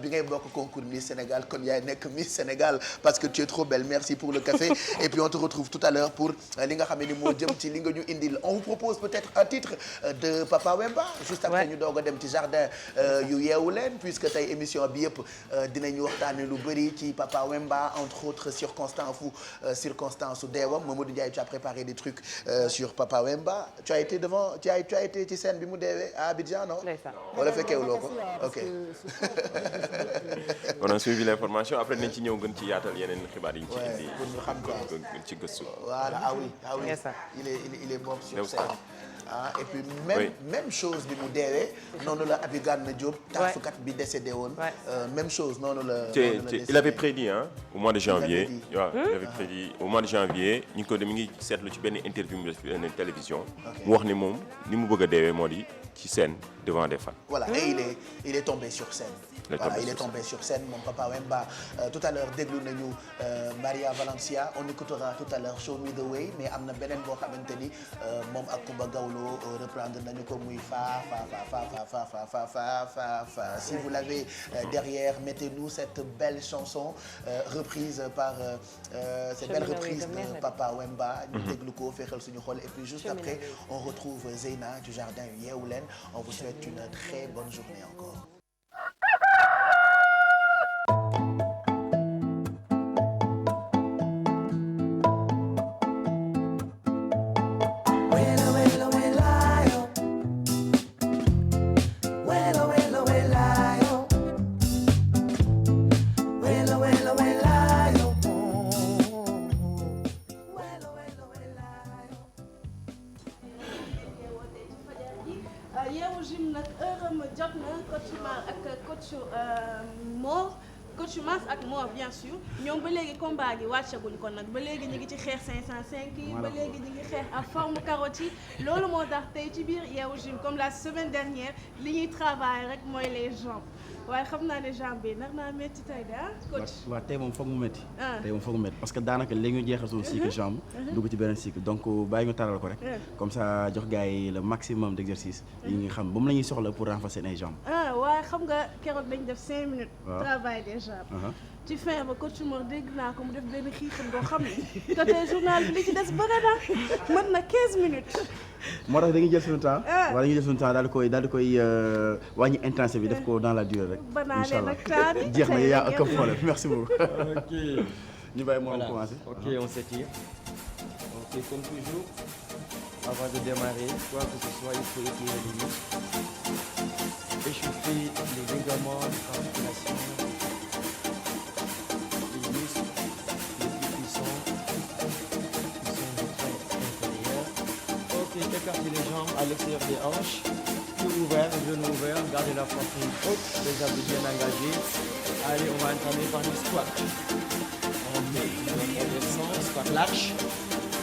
bi ngay bokk concours Miss Sénégal kon yaay nekk Miss Sénégal parce que tu es trop belle merci pour le café et puis on te retrouve tout à l'heure pour li nga xam ne ni moo jëm ci li nga ñu indil on vous propose peut-être un titre de Papa Wemba juste après ñu doog a dem ci jardin yu yeewu leen puisque tey émission bi yëpp dinañu waxtaane lu bëri ci Papa Wemba entre autres circonstances su deewam Mamadou Ndiaye tu as préparé des trucs sur Papa Wemba tu as été ci scène bi mu deewee à Abidjan non wala fekkeewuloo ko ok on a suivi l'information après nañ ci ñëw gën ci yaatal yeneen xibaar yi ñu ci indi pour ñu xam quoi gën ci gëstu voilà ah oui il est mort sur scène et puis même chose bi mu deewee noonu la Abigane Diop taasukat bi décédé woon même chose noonu la il avait prédit au mois de janvier waaw il avait prédit au mois de janvier ñu ko mi ngi seetlu ci benn interview mu def ci benn télévision mu wax ni moom ni mu bëgg a deewee moo di ci scène devant des fans voilà et il est tombé sur scène il est tombé sur scène mon Papa Wemba tout à l'heure déglu nañu Maria Valencia on écoutera tout à l'heure Show Me The Way mais am na beneen boo xamante ni moom ak Kumba Gawlo reprendre nañu ko muy fa si vous l'avez derrière mettez-nous cette belle chanson reprise par cette belle reprise de Papa Wemba ñu déglu ko féexal suñu xol et puis juste après on retrouve Zeyna du jardin yu yeewu leen on vous souhaite une très bonne journée encore. bien sûr ñoom ba léegi combat gi wàccaguñ ko nag ba léegi ñu ngi ci xeex 505 yi ba léegi ñu ngi xeex à forme carotte yi loolu moo tax tey ci biir Yeewu Gym comme la semaine dernière li ñuy travail rek mooy les jambes waaye xam naa ne jambe yi nar naa métti tey de coach. waaw tey moom foog mu métti. Ah. tey moom foog mu métti parce que daanaka léegi ñu jeexal suñu cycle jambe. dugg ci beneen cycle donc bàyyi ñu taral ko rek. comme ça jox gars yi le maximum d'exercice yi nga xam moom la ñuy soxla pour renforcer ay jambes. waaye xam nga keroog dañ def 5 minutes. waaw travail des jambes. ci fin ba coach Mor dégg naa ko mu def benn xiixam boo xam ne que tey journal bi li ci des bëgg na mën na 15 minutes. moo tax dañuy jël suñu temps. wala dañuy jël suñu temps daal di koy wàññi intensité bi def ko dans la durée rek. incha allah jeex na y a aucun problème merci beaucoup. Ok. ñu bàyyi moo commencé. Ok, on s'étire. Ok, comme toujours, avant de démarrer, quoi que ce soit, il faut étirer les muscles. Échauffer les ligaments, les articulations, les muscles les plus puissants qui sont du trait inférieur. Ok, écartez les jambes à l'extérieur des hanches. Pieds ouverts, genoux ouverts, gardez la poitrine haute, les abdos bien engagés. Allez, on va entamer par le squat. On descend, squat large.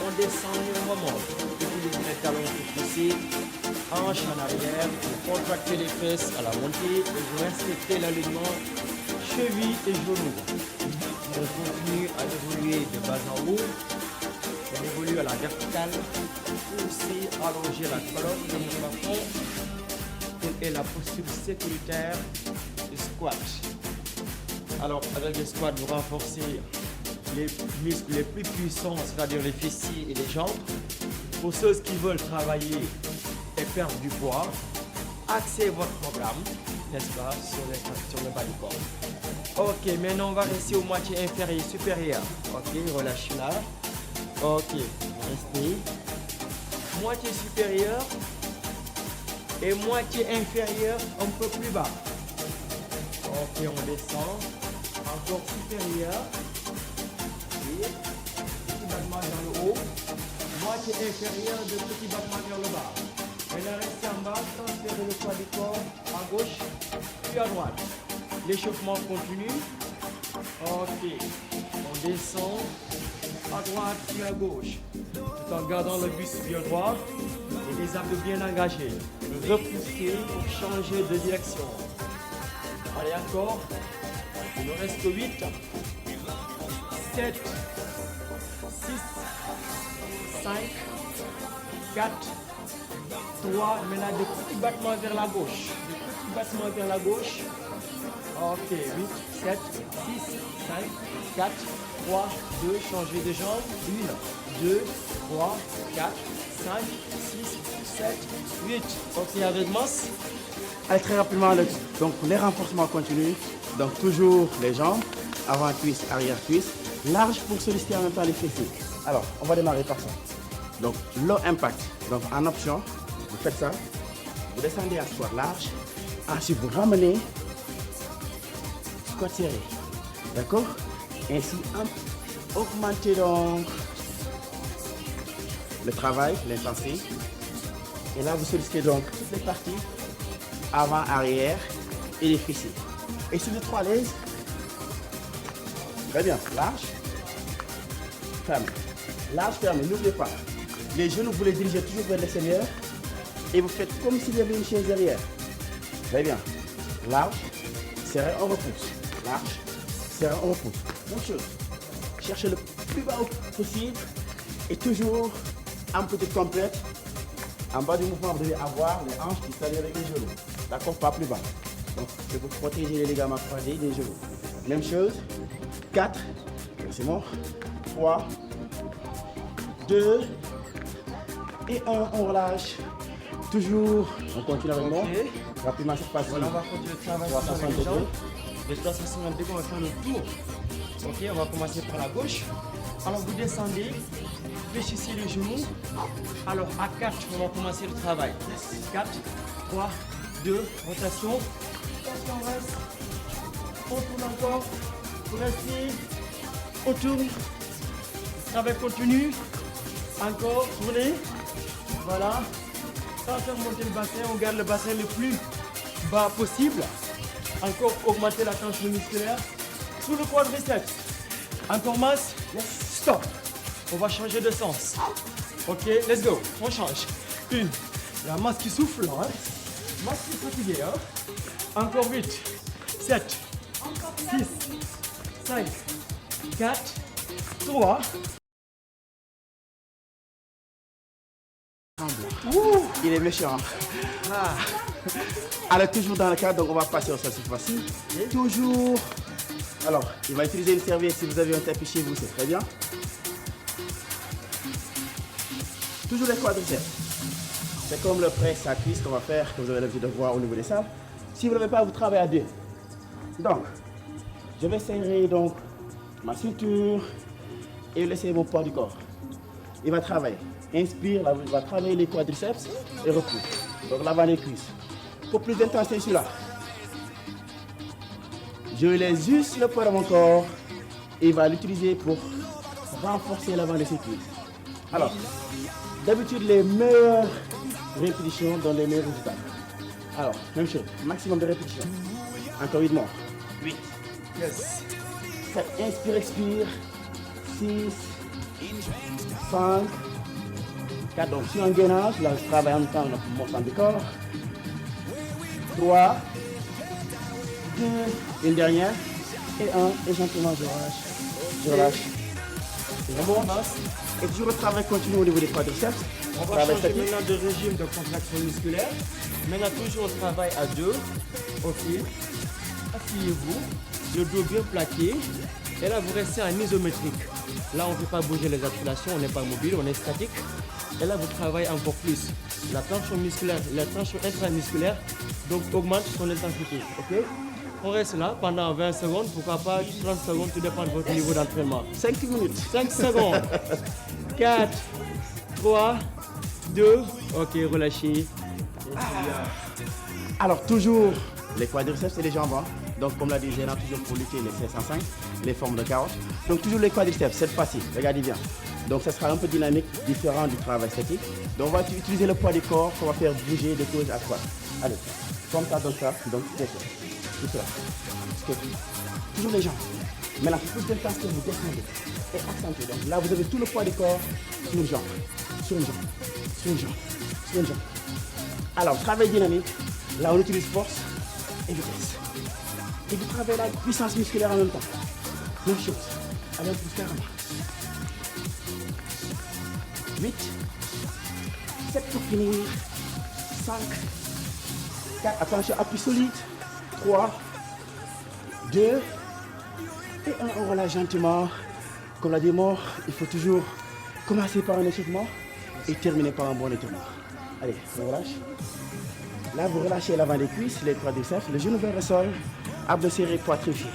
On descend et on remonte. Utilisez les talons pour pousser. Hanche en arrière. Vous contractez les fesses à la montée et vous respectez l'alignement cheville et genoux. On continue à évoluer de bas en haut. On évolue à la verticale. Poussez, allongez la colonne de mon plafond. Et la posture sécuritaire du squat. Alors, avec le squat, vous renforcez les muscles les plus puissants, c'est-à-dire les fessiers et les jambes. Pour ceux qui veulent travailler et perdre du poids, axez votre programme, n'est-ce pas, sur le bas du corps. Ok, maintenant on va rester aux moitiés inférieures, supérieures. Ok, relâchez là. Ok, restez. Moitié supérieure et moitié inférieure un peu plus bas. Ok, on descend. Encore supérieur. Et petit battement vers le haut. Moitié inférieure de petit battement vers le bas. Maintenant, restez en bas, transférez le poids du corps à gauche puis à droite. L'échauffement continue. Ok. On descend à droite puis à gauche. Tout en gardant le buste bien droit et les abdos bien engagés. Repoussez pour changer de direction. Allez, encore. Il nous reste 8, 7, 6, 5, 4, 3. Maintenant, de petits battements vers la gauche. De petits battements vers la gauche. Ok, 8, 7, 6, 5, 4, 3, 2. Changez de jambe. 1, 2, 3, 4, 5, 6, 7, 8. Ok, avec masse. Allez, très rapidement, donc les renforcements continuent. Donc toujours les jambes, avant cuisse, arrière cuisse, large pour solliciter en même temps les fessiers. Alors, on va démarrer par ça. Donc, low impact. Donc, en option, vous faites ça. Vous descendez à squat large. Ensuite, vous ramenez squat serré. D'accord? Ainsi, augmentez donc le travail, l'intensité. Et là, vous sollicitez donc toutes les parties, avant, arrière et les fessiers. Et si vous êtes trop à l'aise, très bien, large, ferme. Large, ferme, n'oubliez pas. Les genoux, vous les dirigez toujours vers l'extérieur et vous faites comme s'il y avait une chaise derrière. Très bien. Large, serré, on repousse. Large, serré, on repousse. Même chose. Cherchez le plus bas possible et toujours en petite complète. En bas du mouvement, vous devez avoir les hanches qui s'allient avec les genoux. D'accord, pas plus bas. Donc, c'est pour protéger les ligaments croisés des genoux. Même chose. 4. C'est bon. 3. 2. Et 1. On relâche. Toujours. On continue avec moi. Rapidement, cette fois-ci. Voilà, on va continuer de travailler sur les jambes. Les 360 degrés, on va faire le tour. Ok, on va commencer par la gauche. Alors, vous descendez. Fléchissez les genoux. Alors, à 4, on va commencer le travail. 4, 3, 2, rotation. On reste, on tourne encore, vous restez, on tourne, le travail continue, encore, tournez, voilà, sans faire monter le bassin, on garde le bassin le plus bas possible, encore augmenter la tension musculaire, sous le quadriceps, encore masse, stop, on va changer de sens, ok, let's go, on change, une, la masse qui souffle, hein? Masse qui est fatiguée, hein? Encore 8, 7, 6, 5, 4, 3. Ouh, il est méchant. Ah. Alors, toujours dans le cadre, donc on va passer au sol cette fois-ci. Toujours. Alors, il va utiliser une serviette si vous avez un tapis chez vous, c'est très bien. Toujours les quadriceps. C'est comme le press à cuisse qu'on va faire, que vous avez l'habitude de voir au niveau des salles. Si vous ne l'avez pas, vous travaillez à deux. Donc, je vais serrer donc ma ceinture et laisser mon poids du corps. Il va travailler. Inspire, là, il va travailler les quadriceps et repousse. Donc l'avant des cuisses. Pour plus d'intensité celui-là. Je laisse juste le poids de mon corps et il va l'utiliser pour renforcer l'avant de ses cuisses. Alors, d'habitude, les meilleures répétitions donnent les meilleurs résultats. Alors, même chose, maximum de répétitions. Encore 8 mois. 8. Yes. 7. Inspire, expire. 6. 5. 4. Donc, sur un gainage, là, je travaille en même temps mon centre du corps. 3. 2. Une dernière. Et 1. Et gentiment, je relâche. Je relâche. Je remonte. Et toujours le travail continue au niveau des quadriceps. On va changer maintenant de régime de contraction musculaire. Maintenant, toujours au travail à deux. Ok. Asseyez-vous. Le dos bien plaqué. Et là, vous restez en isométrique. Là, on ne peut pas bouger les articulations. On n'est pas mobile, on est statique. Et là, vous travaillez encore plus. La tension musculaire, la tension intramusculaire, donc augmente son intensité. Ok. On reste là pendant 20 secondes, pourquoi pas 30 secondes, tout dépend de votre niveau d'entraînement. 5 minutes. 5 secondes. 4, 3, 2, ok, relâchez. Alors, toujours les quadriceps et les jambes. Hein. Donc, comme l'a dit Gérard, toujours pour lutter les 505, les formes de carotte. Donc, toujours les quadriceps, cette fois-ci, regardez bien. Donc, ça sera un peu dynamique, différent du travail statique. Donc, on va utiliser le poids du corps qu'on va faire bouger de gauche à droite. Allez, comme ça, donc ça, donc c'est ça. Tout ça. Toujours les jambes. Maintenant, pour plus d'intensité, vous descendez et accentuez. Donc là, vous avez tout le poids du corps sur une jambe, sur une jambe, sur une jambe, sur une jambe. Alors, travail dynamique. Là, on utilise force et vitesse. Et vous travaillez la puissance musculaire en même temps. Même chose. Allez, vous carrément. 8, 7 pour finir. 5, 4, attention, appui solide. 3, 2, et 1, on relâche gentiment. Comme l'a dit Mort, il faut toujours commencer par un échauffement et terminer par un bon étirement. Allez, on relâche. Là, vous relâchez l'avant des cuisses, les quadriceps, le genou vers le sol, abdos serrés, poitrine fière.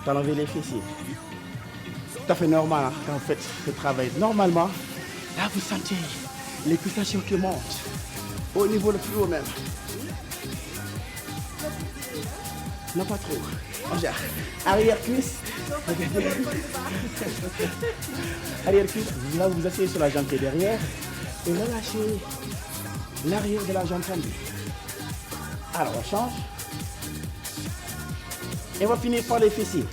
Talons vers les fessiers. Tout à fait normal hein, quand vous faites ce travail. Normalement, là, vous sentez les pulsations qui montent au niveau le plus haut même. Non, pas trop. Arrière cuisse. Arrière cuisse. Là, vous asseyez sur la jambe qui est derrière et relâchez l'arrière de la jambe tendue. Alors, on change. Et on va finir par les fessiers.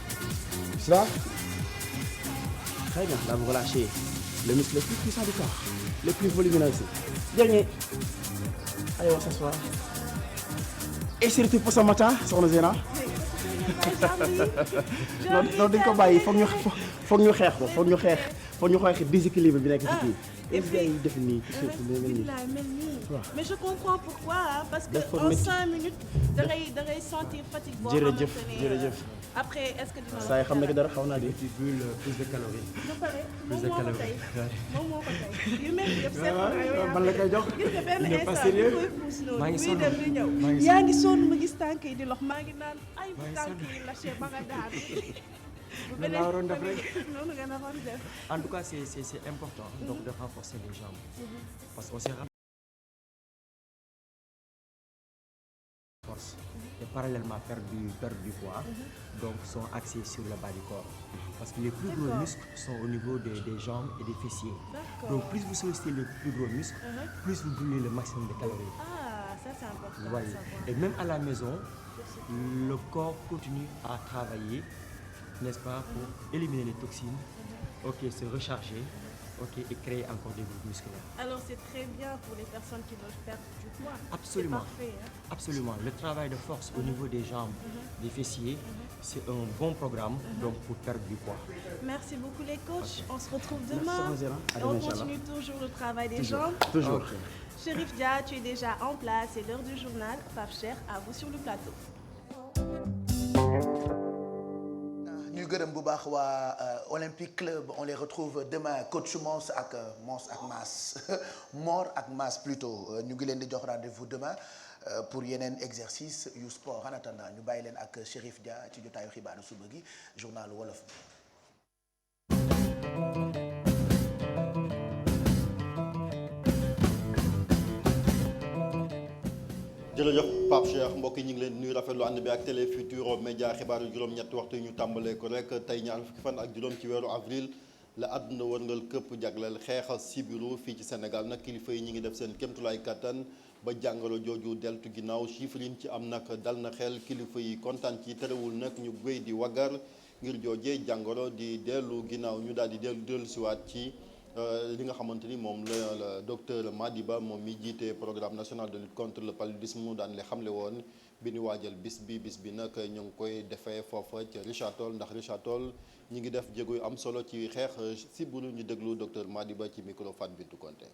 Ça. Très bien. Là, vous relâchez le muscle le plus puissant du corps, le plus volumineux aussi. Dernier. Allez, on va s'asseoir. Et surtout pour ce matin, sur nos zéna. Non, dañ ko bàyyi foog ñu xeex ko foog ñu xeex déséquilibre bi nekk ci kii. est-ce que def nii ci suuf mel nii. mais je comprends pourquoi hein, parce que en 5 minutes da ngay sentir fatigue boo jërëjëf après est-ce que dina saa yi xam ne que dara xaw naa di plus de calories. ba pare moom moo ko tey yu mel ni yëpp ban la koy jox. gis nga benn instant bi koy puus noonu muy dem di ñëw yaa ngi sonn ma gis tànk yi di lox maa ngi naan ay tànk yi lâché ba nga daan En tout cas, c'est important donc, de renforcer les jambes. Parce qu'on s'est force et parallèlement perdre du poids, donc sont axés sur le bas du corps. Parce que les plus gros muscles sont au niveau des jambes et des fessiers. Donc plus vous sollicitez les plus gros muscles, plus vous brûlez le maximum de calories. Ah, ça c'est important. Voilà. Et même à la maison, le corps continue à travailler, n'est-ce pas, pour éliminer les toxines, se recharger et créer encore des groupes musculaires. Alors c'est très bien pour les personnes qui veulent perdre du poids. Absolument. C'est parfait, hein? Absolument. Le travail de force au niveau des jambes, des fessiers, c'est un bon programme donc pour perdre du poids. Merci beaucoup les coachs. On se retrouve Merci, demain. Roséra. À Et demain, on Inch'Allah. continue toujours le travail des Toujours. jambes. Toujours. Ok. Chérif Dia, tu es déjà en place. C'est l'heure du journal. Pape Cheikh, à vous sur le plateau. ñuy gërëm bu baax waa Olympique Club on les retrouve demain coach Mons ak Mass Mor ak Mass plutôt ñu ngi leen di jox rendez-vous demain pour yeneen exercice yu sport en attendant ñu bàyyi leen ak Chérif Dia ci jotaayu xibaaru suba gi journal wolof. jërëjëf Pape Cheikh mbokk yi ñu ngi leen nuyu rafetlu ànd bi ak Télé Futurs Médias xibaaru juróom-ñetti waxtu yi ñu tàmbalee ko rek tey ñaar fukki fan ak juróom ci weeru avril la àdduna wërngal këpp jagleel xeex sibiru fii ci Sénégal nag kilifa yi ñu ngi def seen kéemtulaay kattan ba jàngoro jooju deltu ginnaaw chiffre yi ci am nag dal na xel kilifa yi kontaan ci terewul nag ñu wéy di waggar ngir joojee jàngoro di dellu ginnaaw ñu daal di dellu siwaat ci li nga xamante ni moom la docteur Madiba moom mi jiite programme national de lutte contre le paludisme daan le xamle woon bi ñu waajal bis bi nag ñu ngi koy defee foofa ca Richard Toll ndax Richard Toll ñi ngi def jéego yu am solo ci xeex sibiru ñu déglu docteur Madiba ci micro Fat Bintou Konté.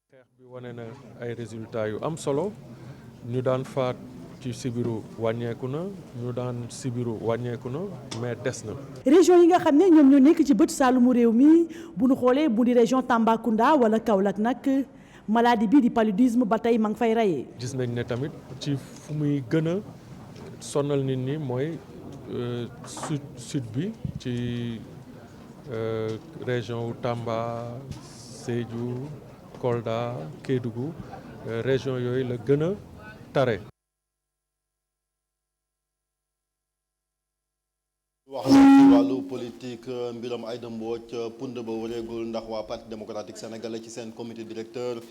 xeex bi wane na ay résultats yu am solo ñu daan faat ci sibiru wàññeeku na ñu daan sibiru wàññeeku na mais des na. région yi nga xam ne ñoom ñoo nekk ci bët saalumu réew mi bu ñu xoolee bu di région Tambacounda wala Kaolack nag maladie bi di paludisme ba tey ma ngi fay reyee. gis nañ ne tamit ci fu muy gën a sonal nit ñi mooy sud bi ci région wu Tamba Sédhiou Kolda Kédougou région yooyu la gën a tare. wax na ci wàllu politique mbiram Aïda Mbodj pund ba wëreegul ndax waa parti démocratique sénégalais ci seen comité directeur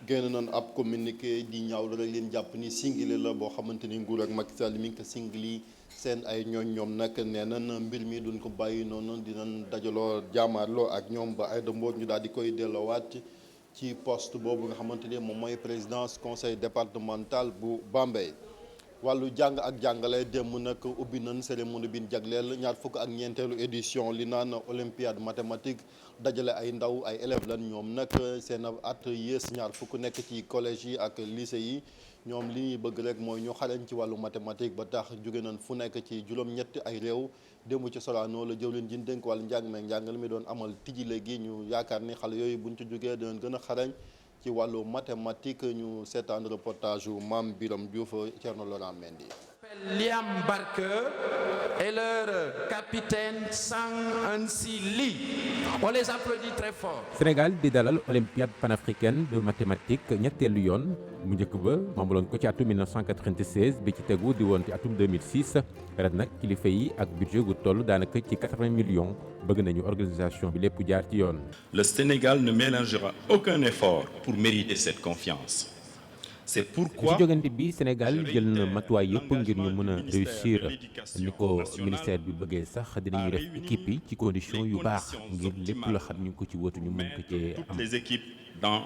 génn nañ ab communiqué di ñaawlu rek leen jàpp ni singili la boo xamante ni nguur ak Macky Sall mi ngi ko singili seen ay ñoom nag nee nañ mbir mi duñ ko bàyyi noonu dinañ dajaloo jaamaarloo ak ñoom ba Aïda Mbodj ñu daal di koy delloowaat ci poste boobu nga xamante ni moom mooy présidence conseil départemental bu Bambey. wàllu jàng ak jàngale démb nag ubbi nañ cérémonie bi ñu jagleel ñaar fukk ak ñeenteelu édition li naan olympiade mathématique dajale ay ndaw ay élèves lan ñoom nag seen at yées ñaar fukk nekk ci collège yi ak lycée yi ñoom li ñuy bëgg rek mooy ñu xarañ ci wàllu mathématique ba tax jóge nañ fu nekk ci juróom-ñetti ay réew démb ci Sorano la jëwleen ji dénk wàllu njàng meeg njàngale mi doon amal tijji léegi ñu yaakaar ni xale yooyu buñ ci jógee dinañ gën a xarañ ci wàllu mathématique ñu seetaan reportage yu Mame Biram Diouf Thierno Laurent Mendy. Liam Barker et leur capitaine Sang Ansi Lee. On les applaudit très fort. Sénégal di dalal olympiade panafricaine de mathématiques ñetteelu yoon mu njëkk ba moomaloon ko ci atum 1996 bi ci tegu di woon ci atum 2006 ren nag kilifa yi ak budget gu toll daanaka ci 80 millions bëgg nañu organisation bi lépp jaar ci yoon. Le Sénégal ne ménagera aucun effort pour mériter cette confiance. C'est pourquoi ci jogante bi Sénégal jël na matuwaay yëpp ngir ñu mën a réussir ni ko ministère bi bëggee sax dinañu def équipe yi ci condition yu baax ngir lépp loo xam ñu ngi ko ci wóotu ñu mën ko cee am. toutes les équipes dans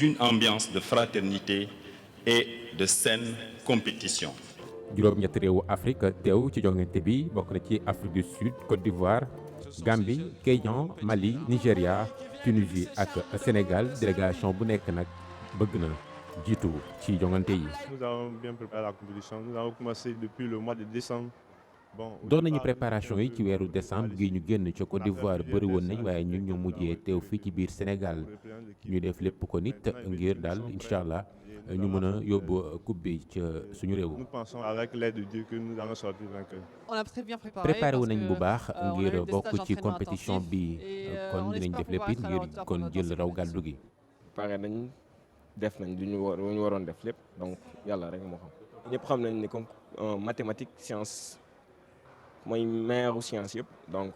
une ambiance de fraternité et de saine compétition. juróom-ñetti réewu Afrique teew ci jogante bi bokk na ci Afrique du Sud Côte d'Ivoire Gambie Kenya Mali Nigéria Tunisie ak Sénégal délégation bu nekk nag bëgg na jiitu ci jongante yi. Nous avons bien préparé la compétition. Nous avons commencé depuis le mois de décembre. doon nañu préparation yi ci weeru décembre gi ñu génn ca Côte d'Ivoire bëri woon nañ waaye ñun ñoo mujjee teew fii ci biir Sénégal ñu def lépp ko nit ngir daal incha allah ñu mën a yóbbu coupe bi ca suñu réew. Nous pensons avec l'aide de Dieu que nous allons sortir vainqueurs. On a très bien préparé. préparé wu nañ bu baax ngir bokk ci compétition bi kon dinañ def lépp it ngir kon jël raw gàddu gi. pare nañ def nañ lu ñu waroon def lépp donc yàlla rek moo xam ñëpp xam nañ ni comme mathématique science mooy meilleure science yëpp donc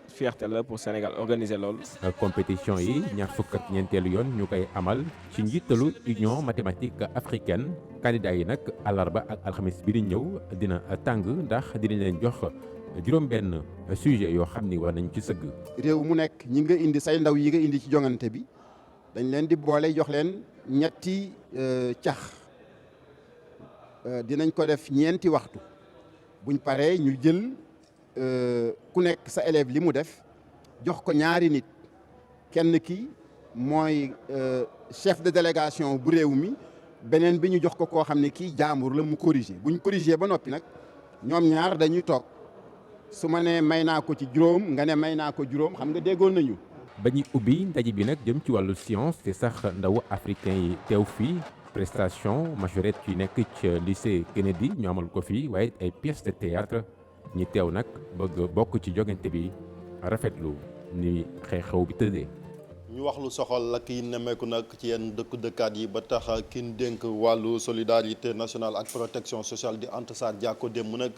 fierté la pour Sénégal organiser loolu. compétition yi ñaar fukk ak ñeenteelu yoon ñu koy amal ci njiitalu Union mathématique africaine candidat yi nag àllarba ak alxamis bi di ñëw dina tàng ndax dinañ leen jox juróom-benn sujet yoo xam ni war nañ ci sëgg. réew mu nekk ñi nga indi say ndaw yi nga indi ci jongante bi dañ leen di boole jox leen ñetti cax dinañ ko def ñeenti waxtu buñ paree ñu jël ku nekk sa élève li mu def jox ko ñaari nit kenn ki mooy chef de délégation bu réew mi beneen bi ñu jox ko koo xam ne kii jaambur la mu corriger buñ corriger ba noppi nag ñoom ñaar dañuy toog su ma nee may naa ko ci juróom nga ne may naa ko juróom xam nga déggoon nañu. ba ñuy ubbi ndaje bi nag jëm ci wàllu science te sax ndawu africain yi teew fii prestation majorette yu nekk ci lycée Kennedy ñu amal ko fii waaye ay pièces de théâtre ñi teew nag bëgg bokk ci jogante bi rafetlu ni xew-xew bi tëddee. ñu wax lu soxal lakk yi nemmeeku nag ci yenn dëkkaat yi ba tax kin dénk wàllu solidarité nationale ak protection sociale di Anta Sarr Diacko démb nag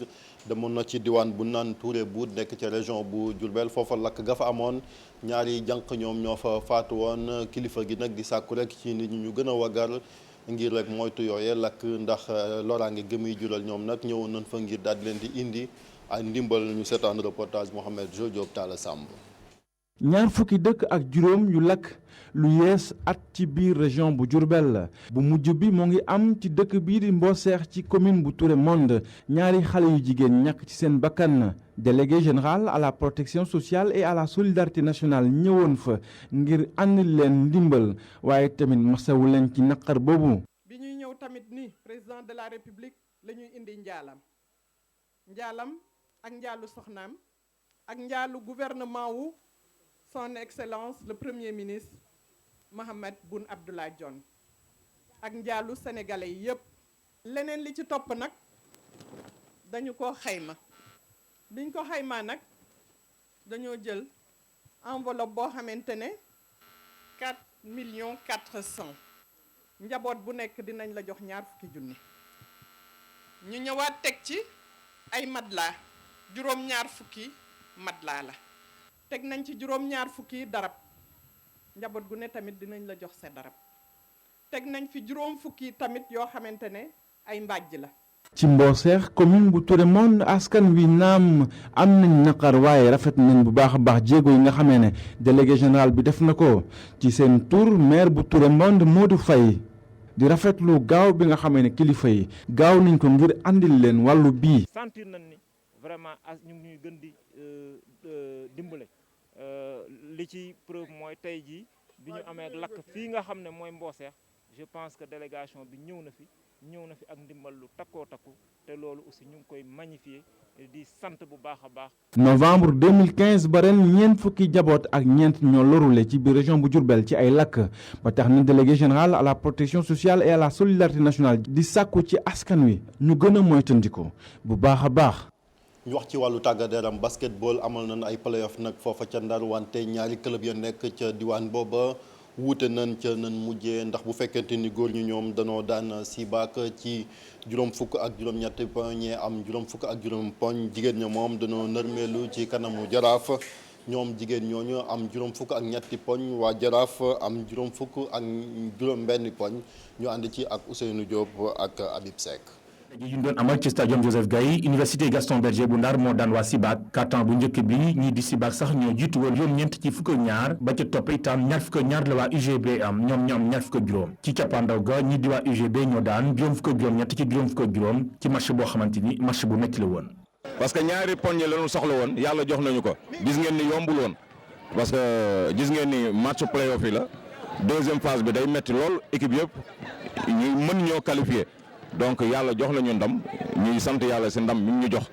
demoon na ci diwaan bu naan Touré bu nekk ci région bu Diourbel foofa lakk ga fa amoon ñaari jànq ñoom ñoo fa faatu woon kilifa gi nag di sàkku rek ci nit ñi ñu gën a wagar ngir rek moytu yooye lakk ndax loraange gëmuy jural ñoom nag ñëwoon nañ fa ngir daal di leen di indi ay ndimbal ñu seetaan reportage Mohamed Jo Diop Talla Samb. ñaar fukki dëkk ak juróom yu lakk lu yees at ci biir région bu Diourbel bu mujj bi moo ngi am ci dëkk bii di Mbosseex ci commune bu Touré Monde ñaari xale yu jigéen ñàkk ci seen bakkan délégué général à la protection sociale et à la solidarité nationale ñëwoon fa ngir ànd leen ndimbal waaye tamit masawu leen ci naqar boobu. bi ñuy ñëw tamit ni président de la république la ñuy indi njaalam ak njaalu soxnaam ak njaalu gouvernement wu son excellence le premier ministre Mahammed Boun Abdallah Dionne ak njaalu sénégalais yi yëpp. leneen li ci topp nag dañu ko xayma biñ ko xaymaa nag dañoo jël enveloppe boo xamante ne 4,400,000 njaboot bu nekk dinañ la jox ñaar fukki junni ñu ñëwaat teg ci ay matelas juróom ñaar fukki matelas la teg nañ ci juróom ñaar fukki darab njaboot gu ne tamit dinañ la jox sa darab teg nañ fi juróom fukki tamit yoo xamante ne ay mbàjj la. ci Mbosseex commune bu Touré Monde askan wi naam am nañ naqar waaye rafet nañ bu baax a baax jéego yi nga xamee ne délégué général bi def na ko ci seen tur maire bu Touré Monde Modou Faye di rafetlu gaaw bi nga xamee ne kilifa yi gaaw nañ ko ngir andil leen wàllu bii. sentir nañ ni vraiment ñu ngi ñuy gën di dimbale li ci preuve mooy tey jii bi ñu amee lakk fii nga xam ne mooy Mbosseex je pense que délégation bi ñëw na fi ak ndimbal lu takkoo takku te loolu aussi ñu ngi koy magnifier di sant bu baax a baax. novembre 2015 ba ren ñeent fukki jaboot ak ñeent ñoo lorule ci biir région bu Diourbel ci ay lakk ba tax na délégué général à la protection sociale et à la solidarité nationale di sàkku ci askan wi ñu gën a moytandiku bu baax a baax. ñu wax ci wàllu tàggat yaram basketball amal nañ ay playoff nag foofa ca Ndar wante ñaari club ya nekk ca diwaan booba wuute nañ ca nañ mujjee ndax bu fekkente ni góor ñi ñoom danoo daan Sibaak ci juróom fukk ak juróom-ñetti poñ ñee am juróom fukk ak juróom poñ jigéen ña moom danoo nërmeelu ci kanamu Jaraaf ñoom jigéen ñooñu am juróom fukk ak ñetti poñ waa Jaraaf am juróom fukk ak juróom benn poñ ñu ànd ci ak Ousseynou Diop ak Habib Seck. daje yu ñu doon amal ci stadium Joseph Gaye université Gaston Berger bu Ndar moo daan waa Sibaak carton bu njëkk bi ñii di Sibaak sax ñoo jiitu woon yoon ñeent ci fukk ak ñaar ba ca topp itam ñaar fukk ak ñaar la waa UGB am ñoom ñaar fukk ak juróom ci cappaandaw ga ñii di waa UGB ñoo daan juróom fukk ak juróom ñett ci juróom fukk ak juróom ci match boo xamante ni match bu metti la woon. parce que ñaari poñ la ñu soxla woon yàlla jox nañu ko gis ngeen ni yombul woon parce que gis ngeen ni match playoff yi la deuxième phase bi day metti lool équipe yëpp ñu mën ñoo qualifier donc yàlla jox nañu ndam ñuy sant yàlla si ndam mi ñu jox.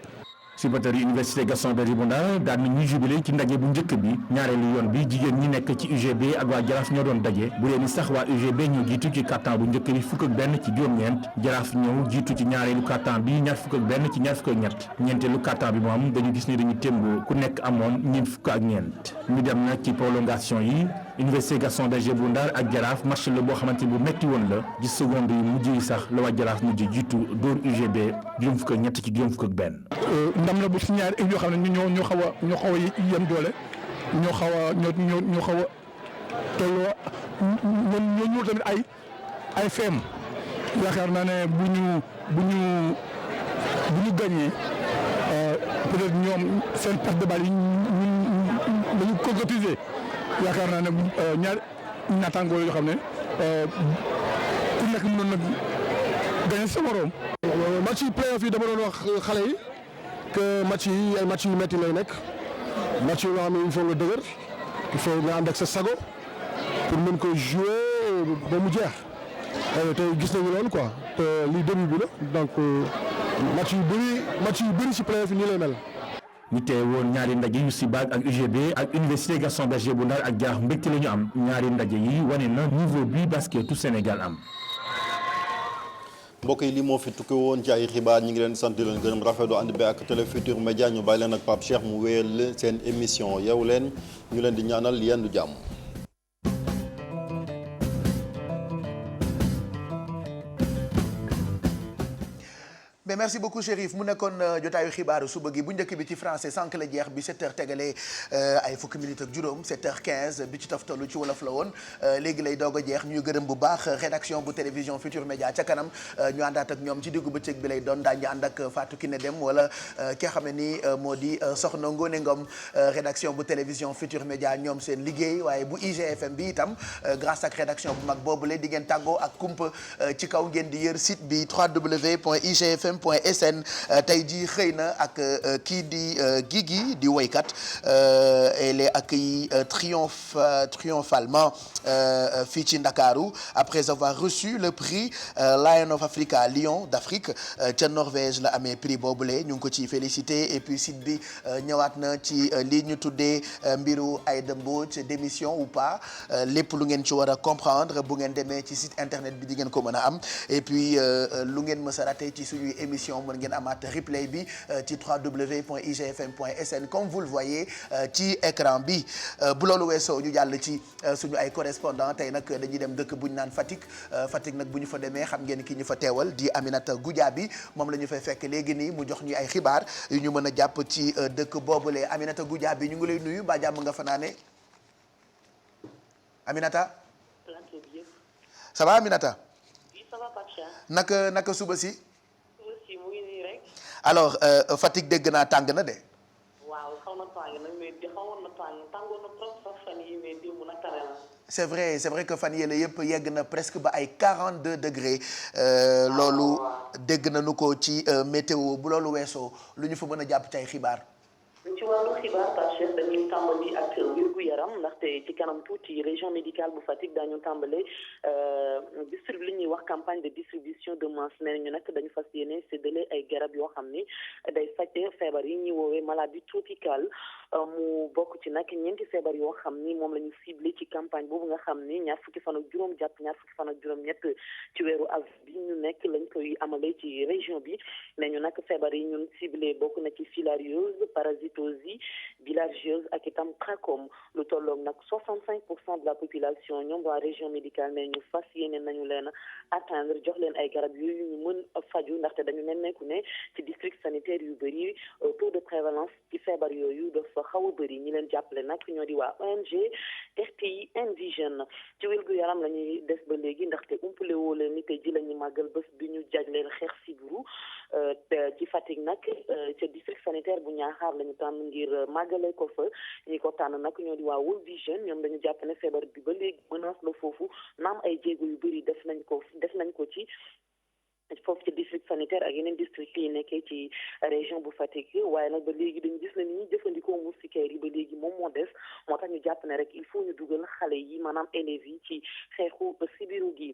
supporters yi université Gaston Berger bu Ndar daan na ñuy jubilé ci ndaje bu njëkk bi ñaareelu yoon bi jigéen ñi nekk ci UGB ak waa Jaraaf ñoo doon daje bu dee ni sax waa UGB ñoo jiitu ci carton bu njëkk bi fukk ak benn ci juróom-ñeent Jaraaf ñëw jiitu ci ñaareelu carton bi ñaar fukk ak benn ci ñaar fukk ak ñett ñeenteelu carton bi moom dañu gis ni dañu témboo ku nekk amoon ñeent fukk ak ñeent ñu dem nag ci prolongation yi université Gaston Berger bu Ndar ak Jaraaf match la boo xamante bu metti woon la ci seconde yi mujj yi sax la waa Jaraaf mujj jiitu dóor UGB juróom fukk ak ñett ci juróom fukk ak benn. ndam la bu ci ñaari équipe yoo xam ne ñoo xaw a yem doole ñoo xaw a tolloo ñoo ñuul tamit ay feem yaakaar naa ne bu ñu gagné peut-être ñoom seen perte de balle yi ñun dañu concrétiser yaakaar naa ne ñaar naataangoo yoo xam ne ku nekk mënoon na gagné sa morom. match yi playoff yi dama doon wax xale yi que match yi ay match yu métti lay nekk match yi nga xam ne il faut nga dëgër il faut nga ànd ak sa sago pour mën ko jouer ba mu jeex tey gis nañu loolu quoi te lii début bi la donc match yu bëri ci playoff yi nii lay mel. ñu tey woon ñaari ndaje yu SIBAC ak UGB ak Université Gaston Berger bu Ndar ak Jaax mbégte la ñu am ñaari ndaje yi wane na niveau bi basketu Sénégal am. mbokk yi lii moo fi tukki woon ci ay xibaar ñi ngi leen sant di leen gërëm rafetlu ànd bi ak Télé Futurs Médias ñu bàyyi leen ak Pape Cheikh mu wéyal seen émission Yeewu Leen ñu leen di ñaanal yendu jàmm. mais merci beaucoup Chérif mu nekkoon jotaayu xibaaru suba gi bu njëkk bi ci français sànq la jeex bi 7h tegalee ay fukki minutes ak juróom 7h15 bi ci toftalu ci wolof la woon léegi lay doog a jeex ñuy gërëm bu baax rédaction bu télévision Futurs Médias ca kanam ñu àndaat ak ñoom ci diggu bëccëg bi lay doon daañu ànd ak Fatou Kiné Dem wala ki nga xam ne ni moo di Soxna Ngone Ngom rédaction bu télévision Futurs Médias ñoom seen liggéey waaye bu IGFM bi itam grâce ak rédaction bu mag boobule di ngeen tàggoo ak kumpa ci kaw ngeen di yër site bi www.igfm.sn tey jii xëy na ak kii di Guigui di woykat elle est accueillie triomphalement fii ci Ndakaaru après avoir reçu le prix Lion of Africa Lion d'Afrique ca Norvège la amee prix boobule ñu ngi ko ciy félicité et puis site bi ñëwaat na ci lii ñu tuddee mbiru Aïda Mbodj démission ou pas lépp lu ngeen ci war a comprendre bu ngeen demee ci site internet bi di ngeen ko mën a am et puis lu ngeen mës a raté ci suñuy émission mën ngeen amaat replay bi ci www.igfm.sn comme vous le voyez ci écran bi bu loolu weesoo ñu jàll ci suñu ay correspondant tey nag dañuy dem dëkk bu ñu naan Fatick nag bu ñu fa demee xam ngeen ki ñu fa teewal di Aminata Goudiaby moom la ñu fay fekk léegi nii mu jox ñu ay xibaar yu ñu mën a jàpp ci dëkk boobule Aminata Goudiaby ñu ngi lay nuyu ba jàmm nga fanaane Aminata ça va Aminata naka suba si alors Fatick dégg naa tàng na de. waaw xaw na tàng nag mais xawoon na tàngoon na trop sax fan yii mais démb nag tane na. c'est vrai que fan yële yëpp yegg na presque ba ay 42 degrés loolu dégg nañu ko ci météo bu loolu weesoo lu ñu fa mën a jàpp ci ay xibaar. ci wàllu xibaar Pape Cheikh dañuy tàmbali ak wér-gu-yaram ndaxte ci kanam tuuti région médicale bu Fatick daañu tàmbale li ñuy wax campagne de distribution de masse nee nañu nag dañu fas yéene séddale ay garab yoo xam ni day faj feebar yi ñuy woowee maladie tropicale mu bokk ci nag ñeenti feebar yoo xam ni moom la ñu ciblé ci campagne boobu nga xam ni ñaar fukki fan ak juróom jàpp ñaar fukki fan ak juróom-ñett ci weeru avril bi ñu nekk lañ koy amale ci région bi nee ñu nag feebar yi ñun ciblé bokk na ci filariose parasitose bilharziose ak itam trachome lu tolloog nag 65% de la population ñoom waa région médicale ne ñu fas yéene nañu leen atteindre jox leen ay garab yooyu ñu mën faju ndaxte dañu nemmeeku ne ci district sanitaire yu bëri taux de prévalence ci feebar yooyu dafa xaw a bëri ñi leen jàppale nag ñoo di waa ONG RTI Indigène ci wér-gu-yaram la ñuy des ba léegi ndaxte umpale woo leen ni tey ji la ñuy màggal bés bi ñu jagleel xeex sibiru ci Fatick nag ca district sanitaire bu Niakhar la ñu tànn ngir màggale ko fa ñi ko tànn nag ñoo di waa World Vision ñoom dañu jàpp ne feebar bi ba léegi menace la foofu naam ay jéego yu bëri def nañ ko ci foofu ci district sanitaire ak yeneen district yi nekkee ci région bu Fatick waaye nag ba léegi dañu gis ne ni ñuy jëfandikoo moustiquaires yi ba léegi moom moo des moo tax ñu jàpp ne rek il faut ñu dugal xale yi maanaam élèves yi ci xeexu sibiru gi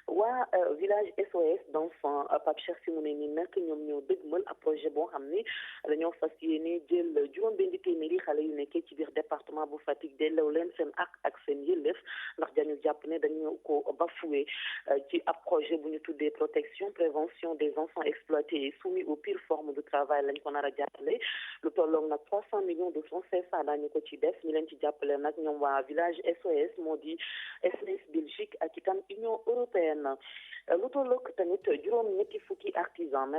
waa village SOS d'enfants Pape Cheikh si mu ne ni nag ñoom ñoo dëgmal ab projet boo xam ni dañoo fas yéene jël juróom-benni téeméeri xale yu nekkee ci biir département bu Fatick delloo leen seen ak seen yëllëf ndax dañu jàpp ne dañu ko bafoué ci ab projet bu ñu tuddee protection prévention des enfants exploités et soumis aux pires formes de travail lañ ko nar a jàppale lu tolloog nag 300 millions de francs CFA daañu ko ci def ñi leen ci jàppale nag ñoom waa village SOS moo di SOS Belgique ak itam Union européenne lu tolloog tamit juróom-ñetti fukki artisan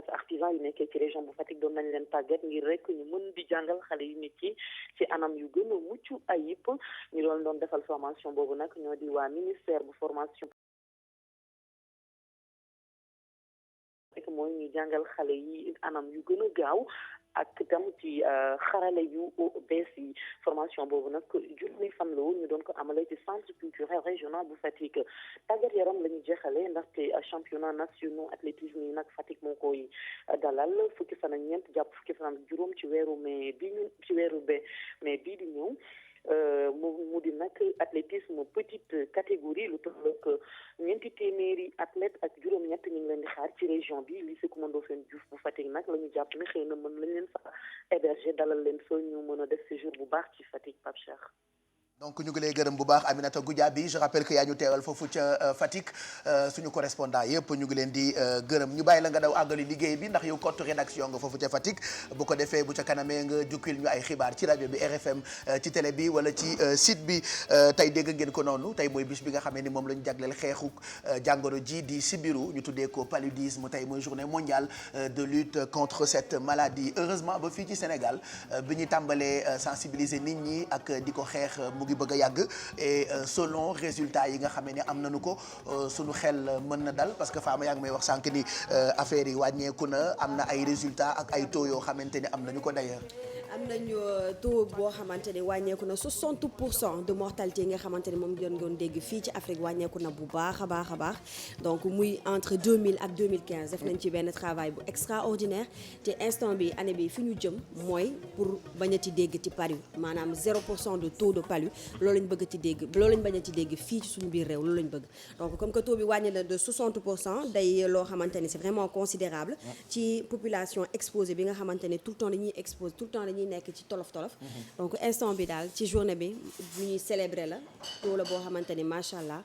yu nekkee ci région bu Fatick doon nañ leen tàggat ngir rek ñu mën di jàngal xale yu métier ci anam yu gën a mucc ayib ñu doon defal formation boobu nag ñoo di waa ministère bu formation mooy ñu jàngal xale yi anam yu gën a gaaw ak itam ci xarale yu bees yi formation boobu nag juróomi fan la woon ñu doon ko amale ci centre culturel régional bu Fatick tàggat yaram la ñu jeexale ndaxte championnat national athlétisme yi nag Fatick moo koy dalal fukki fan ak ñeent jàpp fukki fan ak juróom ci weeru mai bii di ñëw mu di nag athlétisme petite catégorie lu tollook ñeenti téeméeri athlète ak juróom-ñett ñu ngi leen di xaar ci région bi lycée Coumba Ndoffène Diouf bu Fatick nag la ñu jàpp ne xëy na mën lañ leen fa héberger dalal leen fa ñu mën a def séjour bu baax ci Fatick Pape Cheikh. donc ñu ngi lay gërëm bu baax Aminata Goudiaby je rappelle que yaa ñu teewal foofu ca Fatick suñu correspondant yëpp ñu ngi leen di gërëm ñu bàyyi la nga daw àggali liggéey bi ndax yow kottu rédaction nga foofu ca Fatick bu ko defee bu ca kanamee nga jukkil ñu ay xibaar ci rajo bi RFM ci télé bi wala ci site bi tey dégg ngeen ko noonu tey mooy bis bi nga xamee ni moom la ñu jagleel xeexu jàngoro ji di sibiru ñu tuddee ko paludisme tey mooy journée mondiale de lutte contre cette maladie heureusement ba fii ci Sénégal bi ñu tàmbalee sensibiliser nit ñi ak di ko xeex ngi bëgg a yàgg et selon résultats yi nga xamee ne am nañu ko suñu xel mën na dal parce que Fama yaa ngi may wax sànq ni affaire yi wàññeeku na am na ay résultats ak ay taux yoo xamante ne am nañu ko d'ailleurs. am nañu taux boo xamante ne wàññeeku na 60% de mortalité yi nga xamante ne moom doon dégg fii ci Afrique wàññeeku na bu baax a baax a baax donc muy entre 2000 ak 2015 def nañ ci benn travail bu extraordinaire te instant bi année bi fi ñu jëm mooy pour bañati dégg ci palu maanaam 0% de taux de palu loolu lañ bëgg ci dégg loolu lañ bañati dégg fii ci suñu biir réew loolu lañ bëgg donc comme que taux bi wàññi na de 60% day loo xamante ni c'est vraiment considérable ci population exposée bi nga xamante ne tout le temps dañuy exposé tout le temps dañuy nekk ci tolof donc instant bi daal ci journée bi bu ñuy célébrer la taux la boo xamante ni macha allah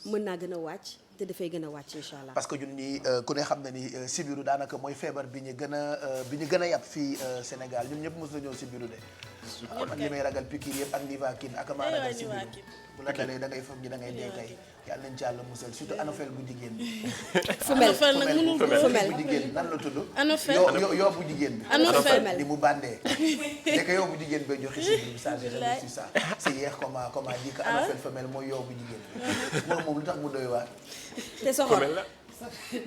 mën naa gën a wàcc te dafay gën a wàcc incha allah. parce que ñun ñi ku ne xam na ni sibiru daanaka mooy feebar bi ñu gën a yàpp fii Sénégal ñun ñëpp mos nañoo sibiru de. man li may ragal piqûre yëpp ak Nivaquine ak maa ragal sibiru bu la dalee da ngay foog ni da ngay dee kay yàlla nañ ci yàlla musal surtout anophèle bu jigéen bi. femelle bu jigéen nan la tudd. anophèle yoo bu jigéen bi. anophèle ni mu bandee. c'est que yoo bu jigéen bay joxe sibiru bi ça j'ai jamais su ça. c'est hier comment dit que anophèle femelle mooy yoo bu jigéen bi. moom lu tax mu doy waar. te soxor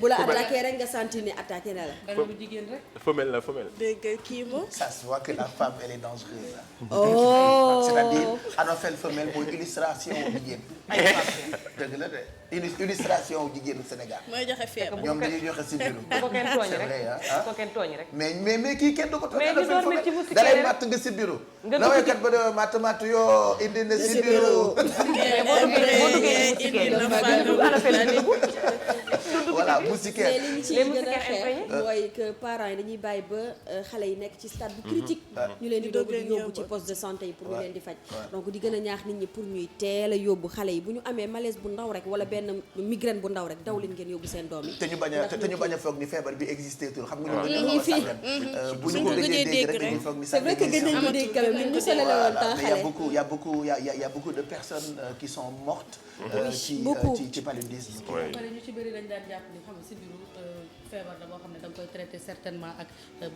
bu la attaqué rek nga sentir ni attaqué na la. benn bu jigéen rek. femelle. dégg kii moom. ça se voit que la femme elle est dangereuse. Oh. c'est-à-dire anophèle femelle mooy illustration wu jigéen. dëgg la de illustration wu jigéenu Sénégal. mooy joxe feebar ñoom dañuy joxe si biiru. ko kenn tooñ rek. mais kii kenn du ko tooñ. mais ñu door na ci bu da lay matt nga si biiru. nga dugg ci ba de matt yoo indi na si biiru. boo duggee voilà moustiquaire mais li ñu ciy gën a xeex mooy que parents yi dañuy bàyyi ba xale yi nekk ci stade bu critique ñu leen di doog di yóbbu ci poste de santé yi pour ñu leen di faj donc di gën a ñaax nit ñi pour ñuy teel a yóbbu xale yi bu ñu amee malaise bu ndaw rek wala benn migraine bu ndaw rek daw leen ngeen yóbbu seen doom yi te ñu bañ a foog ni feebar bi existé tul xam nga ñu fii bu ñu ko gëjee dégg rek dañuy foog ni c'est vrai que gën nañ ko dégg quand même ñu sole la woon temps xale il y a beaucoup de personnes qui sont mortes ci paludisme ñu ci bëri dañ daan jàpp ni xam nga si biiru feebar la boo xam ne da nga koy traité certainement ak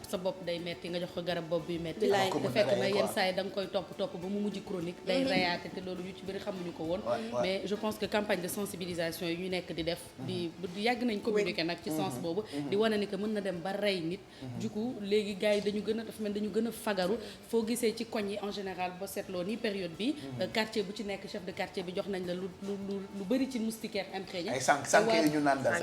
sa bopp day metti nga jox ko garab bopp bi metti te fekk na yenn saa yi da nga koy topp ba mu mujj chronique day reyaate te loolu ñu ci bëri xamuñu ko woon mais je pense que campagne de sensibilisation yi ñu nekk di def di yàgg nañ communiquer nag ci sens boobu di wane ni que mën na dem ba rey nit du coup léegi gars yi dañu gën a fagaru foo gisee ci koñ yi en général ba seetloo ni période bi quartier bu ci nekk chef de quartier bi jox nañ la lu bëri ci moustiquaire imprégné ay sànq yi ñu naan daal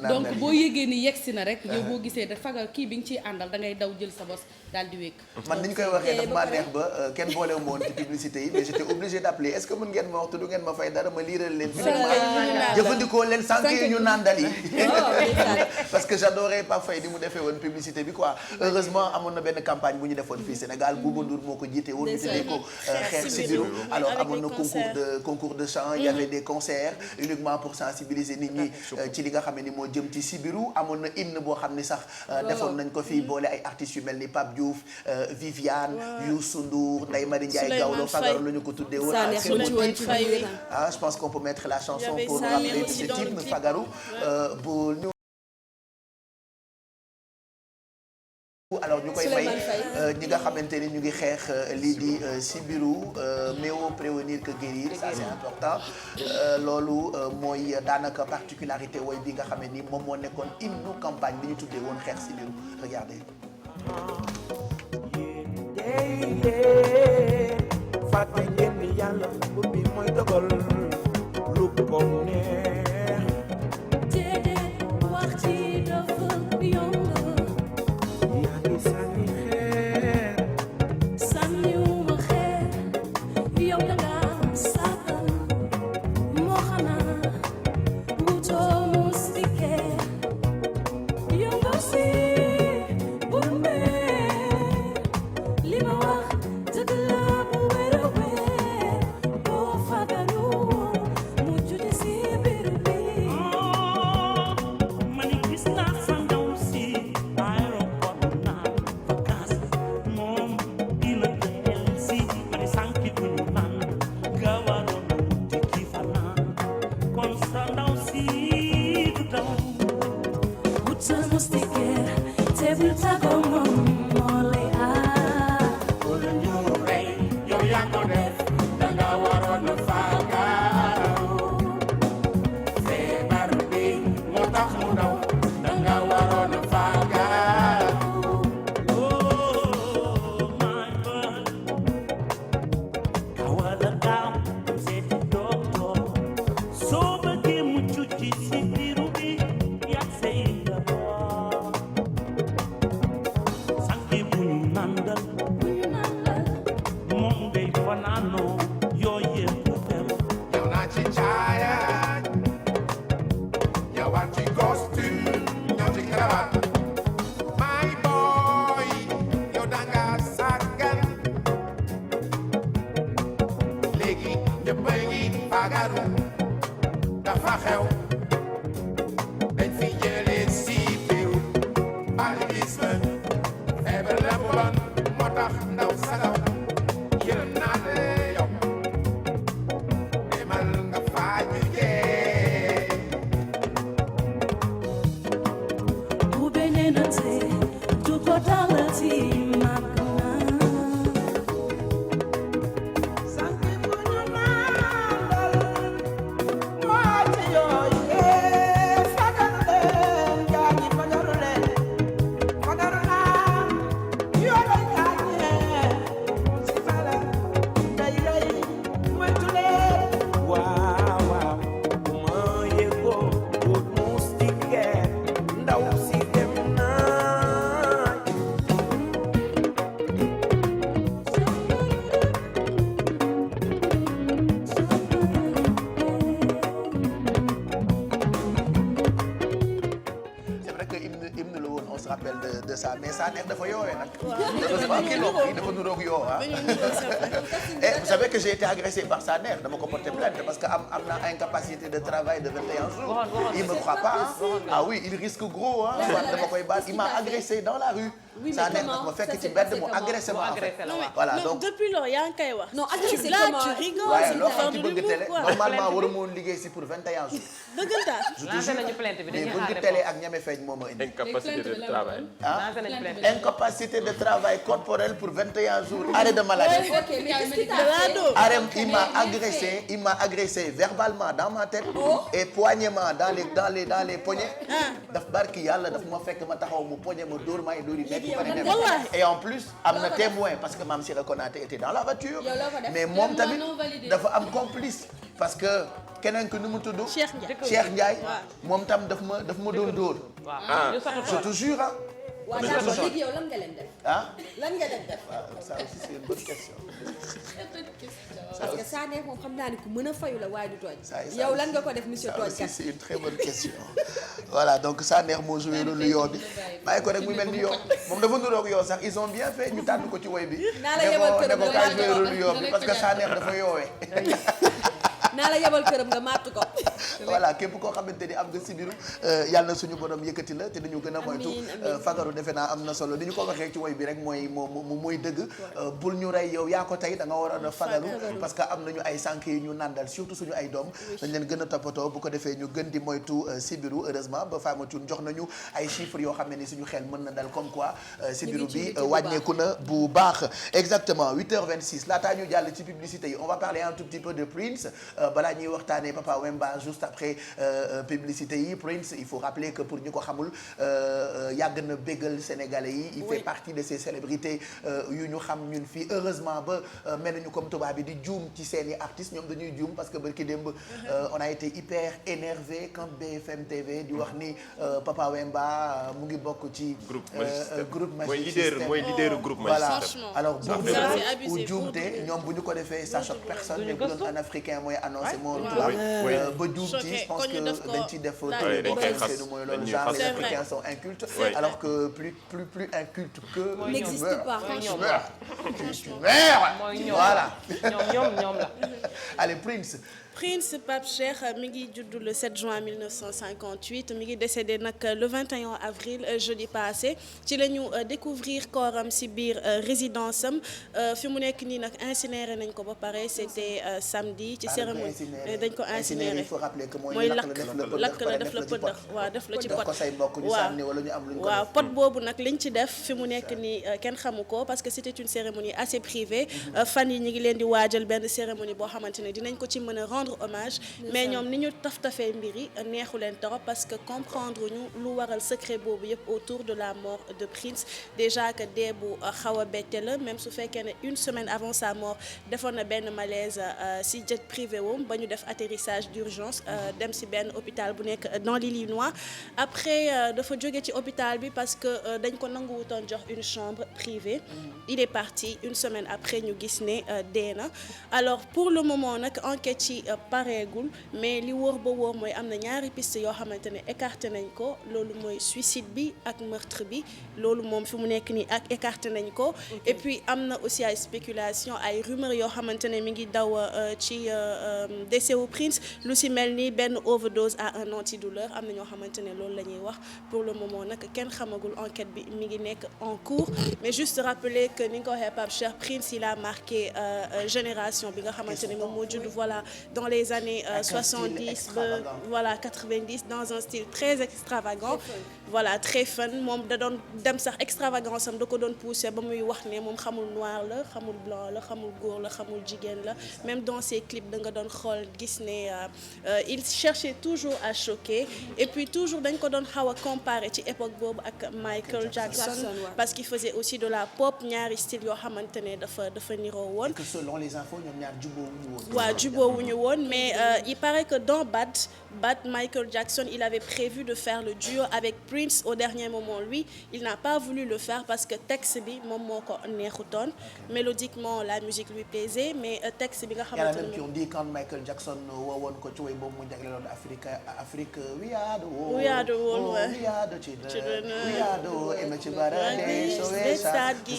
donc boo yëgee ni yegsi na rek yow boo gisee da fagal kii bi nga ciy àndal da ngay daw jël sa bos daal di wékk man ni ñu koy waxee dafa maa neex ba kenn boolewu ma woon ci publicité yi mais j'étais obligé d'appeler est-ce que mën ngeen ma wax te du ngeen ma fay dara ma liiral leen jëfandikoo leen sànq yi ñu naan dal yi parce que j'adorais Pape Faye di mu defee woon publicité bi quoi heureusement amoon na benn campagne bu ñu defoon fii Sénégal Bouba Ndour moo ko jiite woon ñu tuddee ko xeex si biiru alors amoon na concours de chant il y avait des concerts uniquement pour sensibiliser nit ñi ci li nga xam ne ni moo jëm ci sibiru amoon na hymne boo xam ne sax defoon nañ ko fii boole ay artistes yu mel ni Pape Diouf Viviane Youssou Ndour Ndeye Marie Ndiaye Gawlo Fagaru la ñu ko tuddee woon je pense qu'on peut mettre la chanson pour rappeler cet hymne Fagaru bu ñu alors alors ñu koy may ñi nga xamante ni ñu ngi xeex lii di sibiru mieux prévenir que guérir ça c'est important loolu mooy daanaka particularité woy bi nga xam ne ni moom moo nekkoon hymne campagne bi ñu tuddee woon xeex sibiru regardez. fàtte ngeen ni yàlla bu bi mooy dogal lu ko neex déedéet wax ci dafa yomb yaa ngi sànni xeer sànniwuma xeer yow da nga sàggan moo xanaa wutoo mustike yow nga si bu mee li ma wax dëgg la bu wér a wér boo fagaru mu jude si biir bi mani gis naa sa ndaw si aéroport naan vacances moom dina del si mani sànki duñu naan nga waroon te kii fa naan kon sa ndaw si du daw wuta mustike te bul tàggoo moom moo lay aar wala ñu rey yow yaa ko def danga waroon a faagaaru feebar bi moo tax mu daw danga waroon a faagaaru oh my God kawala gaaw seeti docteur soo bëggee mucc ci sibiru bi yak say njaboot sanki bu ñu nandal moom ngay fanaanoo yooyu yëpp dem yow naa ci caaya yow war ci costume ñëw ci cravate my boy yow danga sàggan léegi ñëpp a ngi fagaru dafa xew dañ fi jëlee sibiru paludisme feebar la bu bon moo tax ndaw sagaw yërëm naa la yow demal nga faaju jee bu beneen te du ko dalati màgg na sanki bu ñu nandal moo ci yooyu fagal leen gaa ñi fagaru leen fagaru naa yoo lay gaañee si fala day day moytu leen waaw waaw bu ma yëgoo wut mustike ndaw si dem naa c'est vrai que hymne la woon on se rappelle de ça mais ça neex dafa yoowee nag. heureusement kii loo kii dafa nuroog yoo ah. Et vous savez que j'ai été agressé par sa mère dama ko porter plainte parce que am na incapacité de travail de 21 jours. Il me croit pas hein. Ah oui il risque gros hein. dama koy baal il m'a agressé dans la rue. Oui, sa mais mère comment? ma fekk Ça ci s'est mbedd passé mu comment? agressé ma en fait. Voilà non, donc depuis lors yaa ngi koy wax. Non, agressé tu blagues, comment? tu rigoles, waaye c'est loo pour xam faire ci du bëgg humour, télé quoi. normalement waru moon liggéey si pour 21 jours. dëggantaan. Je te jure mais bëgg télé ak ñeme feeñ moo ma indi. incapacité de travail. Ah? Incapacité de travail corporelle pour 21 jours. Arrêt de maladie. Ok, mais qu'est-ce qui t'a fait? Arem, il m'a agressé verbalement dans ma tête et poignement dans les poignets. daf barki yàlla daf ma fekk ma taxaw mu poigné ma dóor may dóor yi nekk pare dem. Et en plus am na témoin parce que Mame Sira Konaté était dans la voiture. Mais moom tamit dafa am complice parce que keneen ki nu mu tudd. Cheikh Ndiaye moom tam daf ma doon dóor. Je te jure ah. waaw d'accord léegi yow lan nga leen def. ah lan nga leen def. ça aussi c'est une bonne question. parce que saa neex moom xam naa ni ku mën a fayu la waaye du tooñ. ça yow lan nga ko def monsieur ça tooñ aussi kat. c'est une très bonne question. Voilà donc saa neex moo joué rôle yoo bi bàyyi ko rek muy mel ni yoo moom dafa nuroog yoo sax ils ont bien fait ñu tànn ko ci woy bi. naa la yemal kër ne ko kaay joué rôle yoo bi parce que saa neex dafa yoowee. naa la yebal këram nga màtt ko. voilà képp koo xamante ni am nga sibiru yàlla na suñu borom yëkkati la te dañu gën a moytu fagaru defe naa am na solo ni ñu ko waxee ci woy bi rek mooy dëgg bul ñu rey yow yaa ko tey da nga waroon a fagaru parce que am nañu ay sànq yi ñu nàndal surtout suñu ay doom dañ leen gën a toppatoo bu ko defee ñu gën di moytu sibiru heureusement ba Fama Thioune jox nañu ay chiffres yoo xam ne ni suñu xel mën na dal comme quoi sibiru bi wàññeeku na bu baax exactement 8h26 laataa ñu jàll ci publicité yi on va parler un tout petit peu de Prince balaa ñuy waxtaanee Papa Wemba juste après publicité yi Prince il faut rappeler que pour ñu ko xamul yàgg na bégal sénégalais yi il fait partie de ces célébrités yu ñu xam ñun fii heureusement ba mel nañu comme tubaab bi di juum ci seeni artistes ñoom dañuy juum parce que barki démb on a été hyper énervé quand BFM TV di wax ni Papa Wemba mu ngi bokk ci groupe Magic System mooy leader groupe Magic System alors bu juumte ñoom bu ñu ko defee ça choque personne mais bu doon un africain mooy annoncé moo tubaab ba juum ci je pense que dañ ciy def boo xamante ni mooy loolu genre les africains sont incultes alors que plus inculte que n'existe pas tu meurs voilà ñoom la allez Prince Pape Cheikh mi ngi juddu le 7 juin 1958 mi ngi décédé nag le 21 avril jeudi passé ci la ñu découvrir kooram ci biir résidence am fi mu nekk nii nag incinéré nañ ko ba pare c'était samedi ci cérémonie dañ ko incinéré il faut rappeler que mooy lakk la def la pëddax waaw def la ci pot waaw pot boobu nag liñ ci def fi mu nekk nii kenn xamu ko parce que c'était une cérémonie assez privée fan yi ñu ngi leen di waajal benn cérémonie boo xamante ne dinañ ko ci mën a rendre hommage mais ñoom ni ñu taf-tafee mbir yi neexu leen trop parce que comprendre ñu lu waral secret boobu yëpp autour de la mort de Prince déjà que dee bu xaw a bette la même su fekkee ne une semaine avant sa mort defoon na benn malaise si jet privé woom ba ñu def atterrissage d'urgence dem si benn hôpital bu nekk dans l'Illinois après dafa jóge ci hôpital bi parce que dañ ko nanguwutoon jox une chambre privée il est parti une semaine après ñu gis ne dee na alors pour le moment nag enquête ci pareegul mais li wóor ba wóor mooy am na ñaari piste yoo xamante ne écarté nañ ko loolu mooy suicide bi ak meurtre bi loolu moom fi mu nekk nii ak écarté nañ ko et puis am na aussi ay spéculation ay rumeurs yoo xamante ne mi ngi daw ci décès wu Prince lu si mel ni benn overdose à un antidouleur am na ñoo xamante ne loolu la ñuy wax pour le moment nag kenn xamagul enquête bi mi ngi nekk en cours mais juste rappeler que ni nga ko waxee Pape Cheikh Prince il a marqué génération bi nga xamante ne moom moo judd voilà dans les années 70 voilà 90 dans un style très extravagant voilà très fun moom da doon dem sax extravagance am da ko doon pousser ba muy wax ne moom xamul noir la xamul blanc la xamul góor la xamul jigéen la même dans ses clips da nga doon xool gis ne il cherchait toujours à choquer et puis toujours dañ ko doon xaw a comparer ci époque boobu ak Michael Jackson parce qu'il faisait aussi de la pop ñaari style yoo xamante ne dafa niroo woon. que selon les infos ñoom ñaar jubóowuñu woon. waaw jubóowuñu woon mais il paraît que dans Bad Michael Jackson il avait prévu de faire le duo avec Prince au dernier moment lui il n'a pas voulu le faire parce que texte bi moom moo ko neexutoon mélodiquement la musique lui plaisait mais texte bi nga xamante ne qui ont dit quand Michael Jackson woowoon ko ci way boobu mu jagleeloon Afrique we are the world we are the world we are the children we are the world et ci bara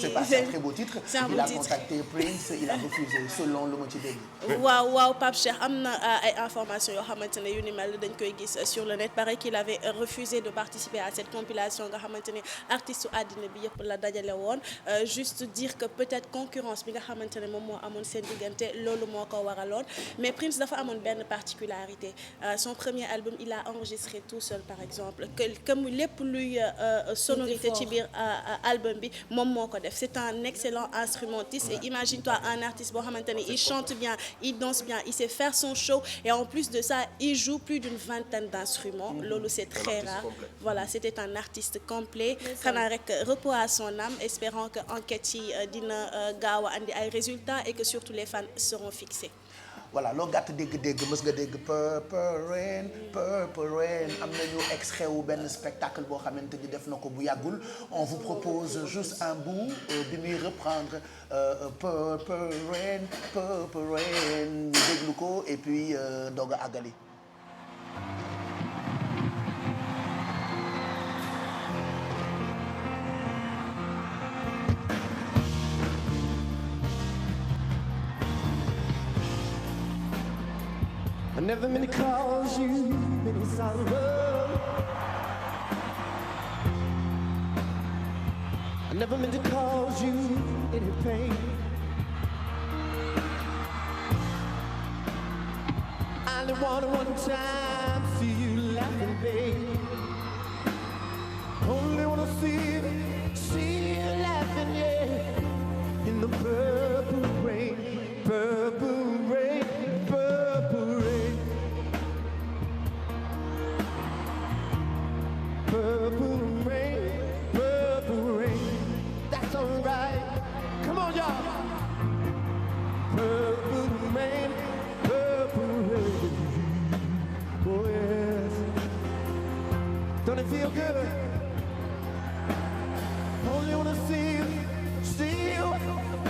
c'est pas un très beau titre il a contacté Prince il a refusé selon lu ma ci dégg waaw Pape Cheikh am na ay informations yoo xamante ne yu ni mel dañ koy gis sur le net paraît qu'il avait refusé de participer à cette compilation nga xamante ne artiste u àddina bi yëpp la dajale woon juste dire que peut-être concurrence bi nga xamante ne moom moo amoon seen diggante loolu moo ko waraloon mais Prince dafa amoon benn particularité son premier album il a enregistré tout seul par exemple que mu lépp luy sonorité ci biir album bi moom moo ko def c'est un excellent instrumentiste et imagine-toi un artiste boo xamante ne il chante bien il danse bien il sait faire son show et en plus de ça il joue plus d'une vingtaine d'instruments loolu c'est très rare voilà c'était un artiste complet xanaa rek repos à son âme espérant que enquête yi dina gaaw a andi ay résultats et que surtout les fans seront fixés. voilà loo gàtt dégg mës nga dégg Purple Rain am nañu extrait wu benn spectacle boo xamante ni def na ko bu yàggul on vous propose juste un bout bi muy reprendre Purple Rain ñu déglu ko et puis doog a àggali. I never meant to cause you any sorrow. I never meant to cause you any pain. I only wanted one time to see you laughing, babe. Only wanna see you laughing, yeah. In the purple rain, purple rain, purple rain. Purple rain, purple rain. That's alright. Come on, y'all. Purple rain, purple rain. Oh yes. Don't it feel good? Only wanna see you.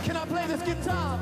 Can I play this guitar?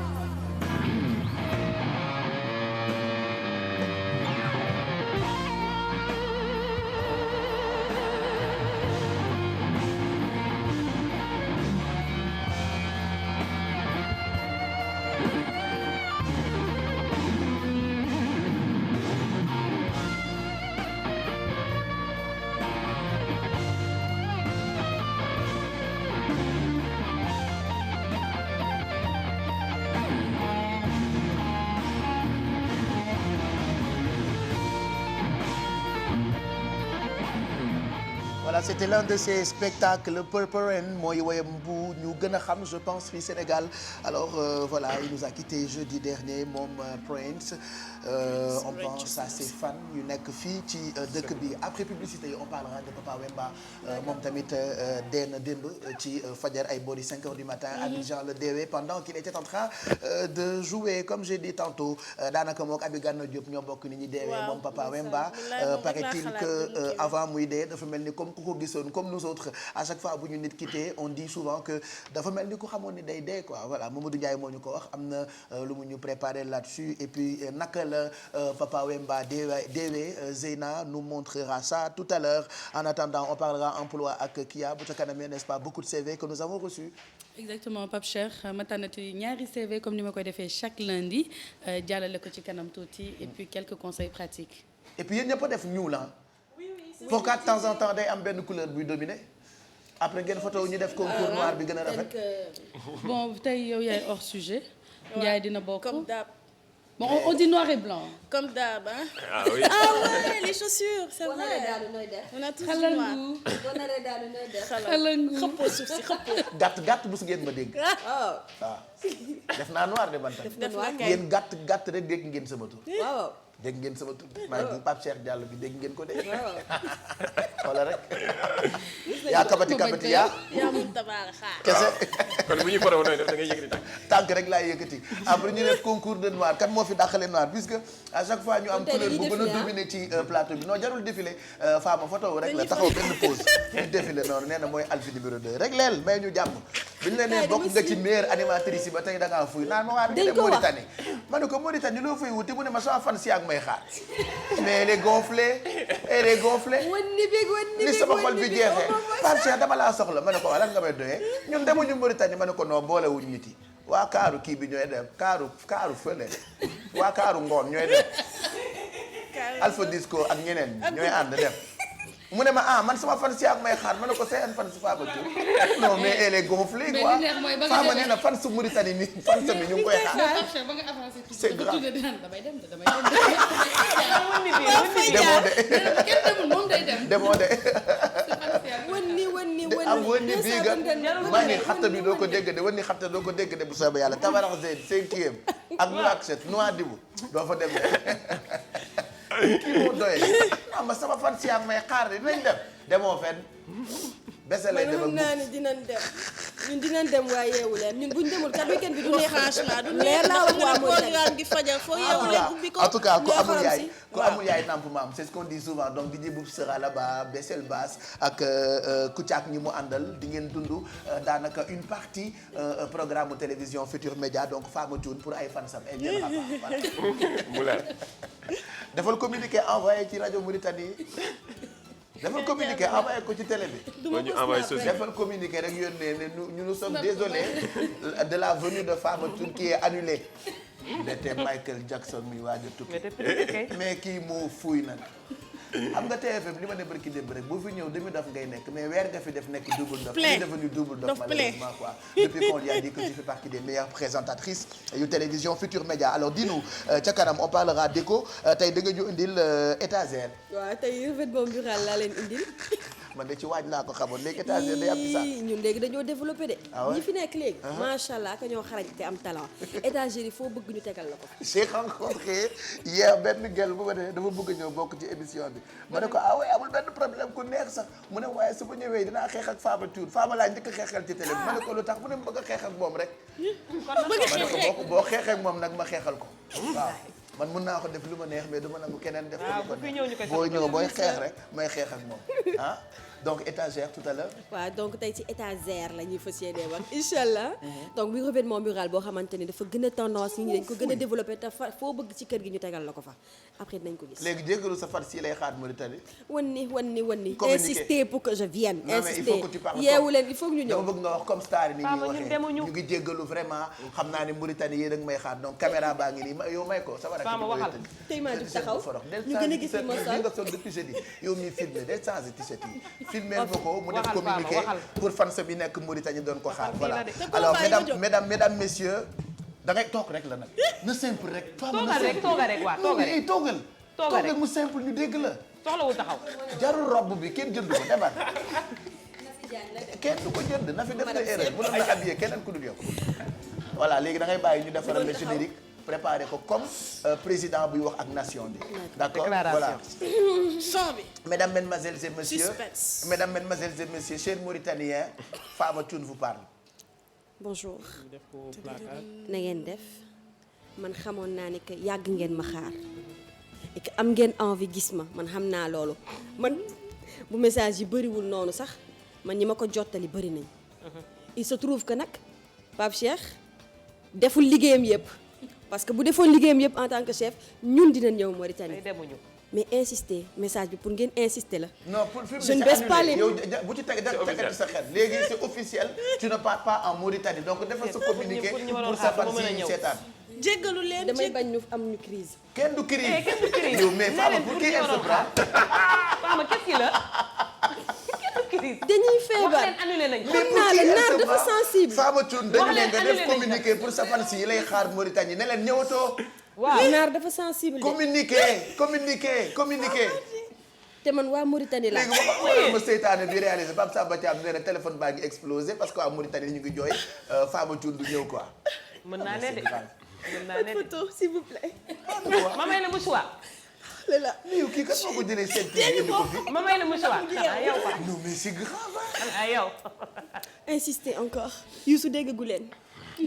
Voilà, c'était l'un de ces spectacles Purple Rain mooy woyam bu ñu gën a xam je pense fii Sénégal alors voilà il nous a quitté jeudi dernier moom Prince on pense à ses fans yu nekk fii ci dëkk bi après publicité yi on parlera de Papa Wemba moom tamit dee na démb ci fajar ay boori 5 heures du matin Abidjan le deewee pendant qu'il était en train de jouer comme j'ai dit tantôt daanaka mook Abi Gana Diop ñoo bokk ni ñi deewee moom Papa Wemba paraît-il que avant muy dee dafa mel ni comme ku ko gisoon comme nous autres à chaque fois bu ñu nit quitté on dit souvent que dafa mel ni ku xamoon ni day dee quoi voilà Mamadou Ndiaye moo ñu ko wax am na lu mu ñu préparé là-dessus et puis naka la Papa Wemba deewee Zeyna nous montrera ça tout à l'heure en attendant on parlera emploi ak Kia bu ca kanamee n'est-ce pas beaucoup de CV que nous avons reçus. Exactement Pape Cheikh ma tànnati ñaari CV comme ni ma koy defee chaque lundi jàllale ko ci kanam tuuti et puis quelques conseils pratiques. et puis yéen ñëpp a def ñuul la. pourquoi de temps en temps day am benn couleur buy dominer après ngeen photo ñu def concours noir bi gën a rafet. bon tey yow yaay hors sujet. Ndiaye dina bokk comme d'hab. Bon on dit noir et blanc. Comme d'hab hein. Ah oui. Ah ouais les chaussures c'est vrai. On a tous noir. xalangu xëppoo suuf si xëppoo. gàtt bu su ngeen ma dégg. waaw def naa noir de man tam. def naa kay yéen gàtt rek dégg ngeen sama tur. waaw. dégg ngeen sama tur maa ngi Pape Cheikh Diallo bi dégg ngeen ko de. wala rek. yaa kabati yaa. yaa mun tabaar xaar. kese. kon bu ñu faroon def da ngay yëkkati tànk rek laay yëkkati après ñu def concours de noir kan moo fi dàqale noir puisque à chaque fois ñu am couleur bu gën a dominer ci plateau bi non jarul défilé Fama photo rek la taxaw benn pause ñu défilé noonu nee na mooy Alpha numéro 2 rek leel may ñu jàmm bi ñu la nee bokk nga ci meilleure animatrice yi ba tey da ngaa fuy naan ma waa bi nga dem Mauritanie ma ne ko Mauritanie loo fay wuti mu ne ma sama fan si ak may xaar mais elle est gonflée ni sama xol bi jeexee Pape Cheikh dama laa soxla ma ne ko waa lan nga may doyee ñun demuñu Mauritanie ma ne ko non boolewuñ nit yi waa kaaru kii bi ñooy dem kaaru fële waa kaaru ngoon ñooy dem Alpha Disco ak ñeneen ñooy ànd dem mu ne ma man sama fan si ak may xaar ma ne ko seen fan si Fama Thioub non mais elle est gonflée quoi Fama nee na fan su Mauritanie ni fan sa mi ñu ngi koy xaar c'est grave demoo de am wënni bii ga maa ni xatta bi doo ko dégg de wënni xatta doo ko dégg de bu soobee yàlla tabarax zeen 5e ak Nouakchott Nouadhibou doo fa dem de kii moo doyee ma sama fan si am may xaar dinañ dem demoo fenn bese lay dem ak naa ni dinañ dem waaye yeewu leen ñun buñ demul kat weekend bi du neex franchement du neex la waa programme gi fajar foo yeewu leen ubbi ko en tout cas ku amul yaay namp maam c'est ce qu'on dit souvent donc DJ Boub sera là-bas Bessel Bass ak Kouthia ñi mu àndal di ngeen dund daanaka une partie programme télévision Futur Média donc Fama Thioune pour ay fansam ay bien voilà defal communiqué envoyé ci rajo Mauritanie defal communiqué envoyé ko ci télé bi. defal communiqué rek yónnee ne nous sommes désolés de la venue de Fama Thioune qui est annulée ndete Michael Jackson mi waaj a tukki mais kii moo fuuy nag xam nga TFM li ma ne barki démb rek boo fi ñëw demi dof ngay nekk mais weer nga fi def nekk double dof. Plein. tu es devenu double dof malheureusement quoi. Depuis qu'on lui a dit que tu fais partie des meilleures présentatrices yu télévision Futur Média alors dis-nous ca kanam on parlera déco tey da nga ñu indil étagère. waaw tey revêtement mural laa leen indil. man de ci waaj laa ko xamoon léegi étagère day am ci sax. ñun léegi dañoo développé de. Ah ouais? ñi fi nekk léegi. macha allah ka ñoo xarañ te am talent. étagère yi foo bëgg ñu tegal la ko. j'ai rencontré hier benn gel bu ma ne dama bëgg ñëw bokk ci émission bi ma ne ko ah oui amul benn problème ku neex sax mu ne waaye su ma ñëwee dinaa xeex ak Fama Thioune Fama laa njëkk a xeexal ci télé bi ma ne ko lu tax mu ne bëgg a xeex ak moom rek. ma ne ko boo xeexee ak moom nag ma xeexal ko waaw. man mun naa ko def lu ma neex mais du ma nangu keneen def ko boo ñëw booy xeex rek may xeex ak moom ah donc étagère tout à l'heure waaw donc tey ci étagère la ñuy fas yéenee wax incha allah. donc muy revêtement mural boo xamante ni dafa gën a tendance yi dañ ko gën a développé te foo bëgg ci kër gi ñu tegal la ko fa après dinañ ko gis. léegi jéggalu sa far si lay xaar Mauritanie. wan ni communiquer insister pour que je vienne. non mais il faut que tu parles yeewu leen il faut que ñu ñëw. dama bëgg nga wax comme star ni ñuy waxee ñu ngi jéggalu vraiment xam naa ne Mauritanie yéen a ngi may xaar donc caméra baa ngi nii yow may ko sama rakk tey maa jug taxaw ñu gën a gis li ma sol nga sol depuis jeudi yow mi filmé day changé t-shirt yi filmé ma ko mu def communiqué pour fans bi nekk Mauritanie doon ko xaar voilà alors mesdames messieurs da ngay toog rek la nag na simple rek toogal rek mu simple ñu dégg la soxlawul taxaw jarul robb bi kenn jënd ko demal kenn du ko jënd na fi def na erreur bu doon la habillé keneen ku dul yow voilà léegi da ngay bàyyi ñu defaral le générique préparé ko comme président buy wax ak nation bi d'accord voilà mesdames mesdemoiselles et messieurs mesdames mesdemoiselles et messieurs chers Mauritaniens Fama Thioune vous parle bonjour na ngeen def man xamoon naa ne que yàgg ngeen ma xaar et que am ngeen envie gis ma man xam naa loolu man bu message yi bëriwul noonu sax man ñi ma ko jottali bëri nañ il se trouve que nag Pape Cheikh deful liggéeyam yëpp parce que bu defoon liggéeyam yëpp en tant que chef ñun dinañ ñëw Mauritanie mais insister message bi pour ngeen insister la. non pour film je ne baisse pas les yow bu ci teg sa xel léegi c'est officiel tu ne pars pas en Mauritanie donc defal sa communiqué pour sa fan si seetaan. jéggalu leen damay bañ ñu am ñu crise. kenn du crise yow mais Fama pour qui elle se prend. Fama qu'est-ce qu'il a. dañuy feebar xam naa la naar dafa sensible. Fama Thioune dañu ne nga def communiqué pour sa fan si lay xaar Mauritanie ne leen ñëwatoo. waaw naar dafa sensible. communiqué. te man waa Mauritanie la. léegi waxal ma seytaane bi réalisé Pape Samba Thiam nee na téléphone baa ngi explosé parce que waa Mauritanie ñu ngi jooy Fama Thioune du ñëw quoi. mën naa ne de mën naa ne de photo s'il vous plaît. ma may la mouchoir. la yow kii kat moo ko jëlee seen kii indi ko fi. ma may la mouchoir xanaa yow quoi. non mais c'est grave. xanaa yow. insister encore Youssou déggagu leen.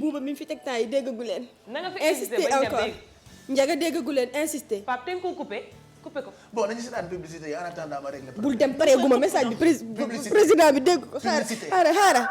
Bouba mi fi teg temps yi déggagu leen. na nga fi insister ba encore Ndiaga déggagu leen insister. Pape te nga ko coupé ko. bon nañu seetaan publicité yi en attendant ma régler. bul dem pareeguma message bi président bi dégg ko. xaaral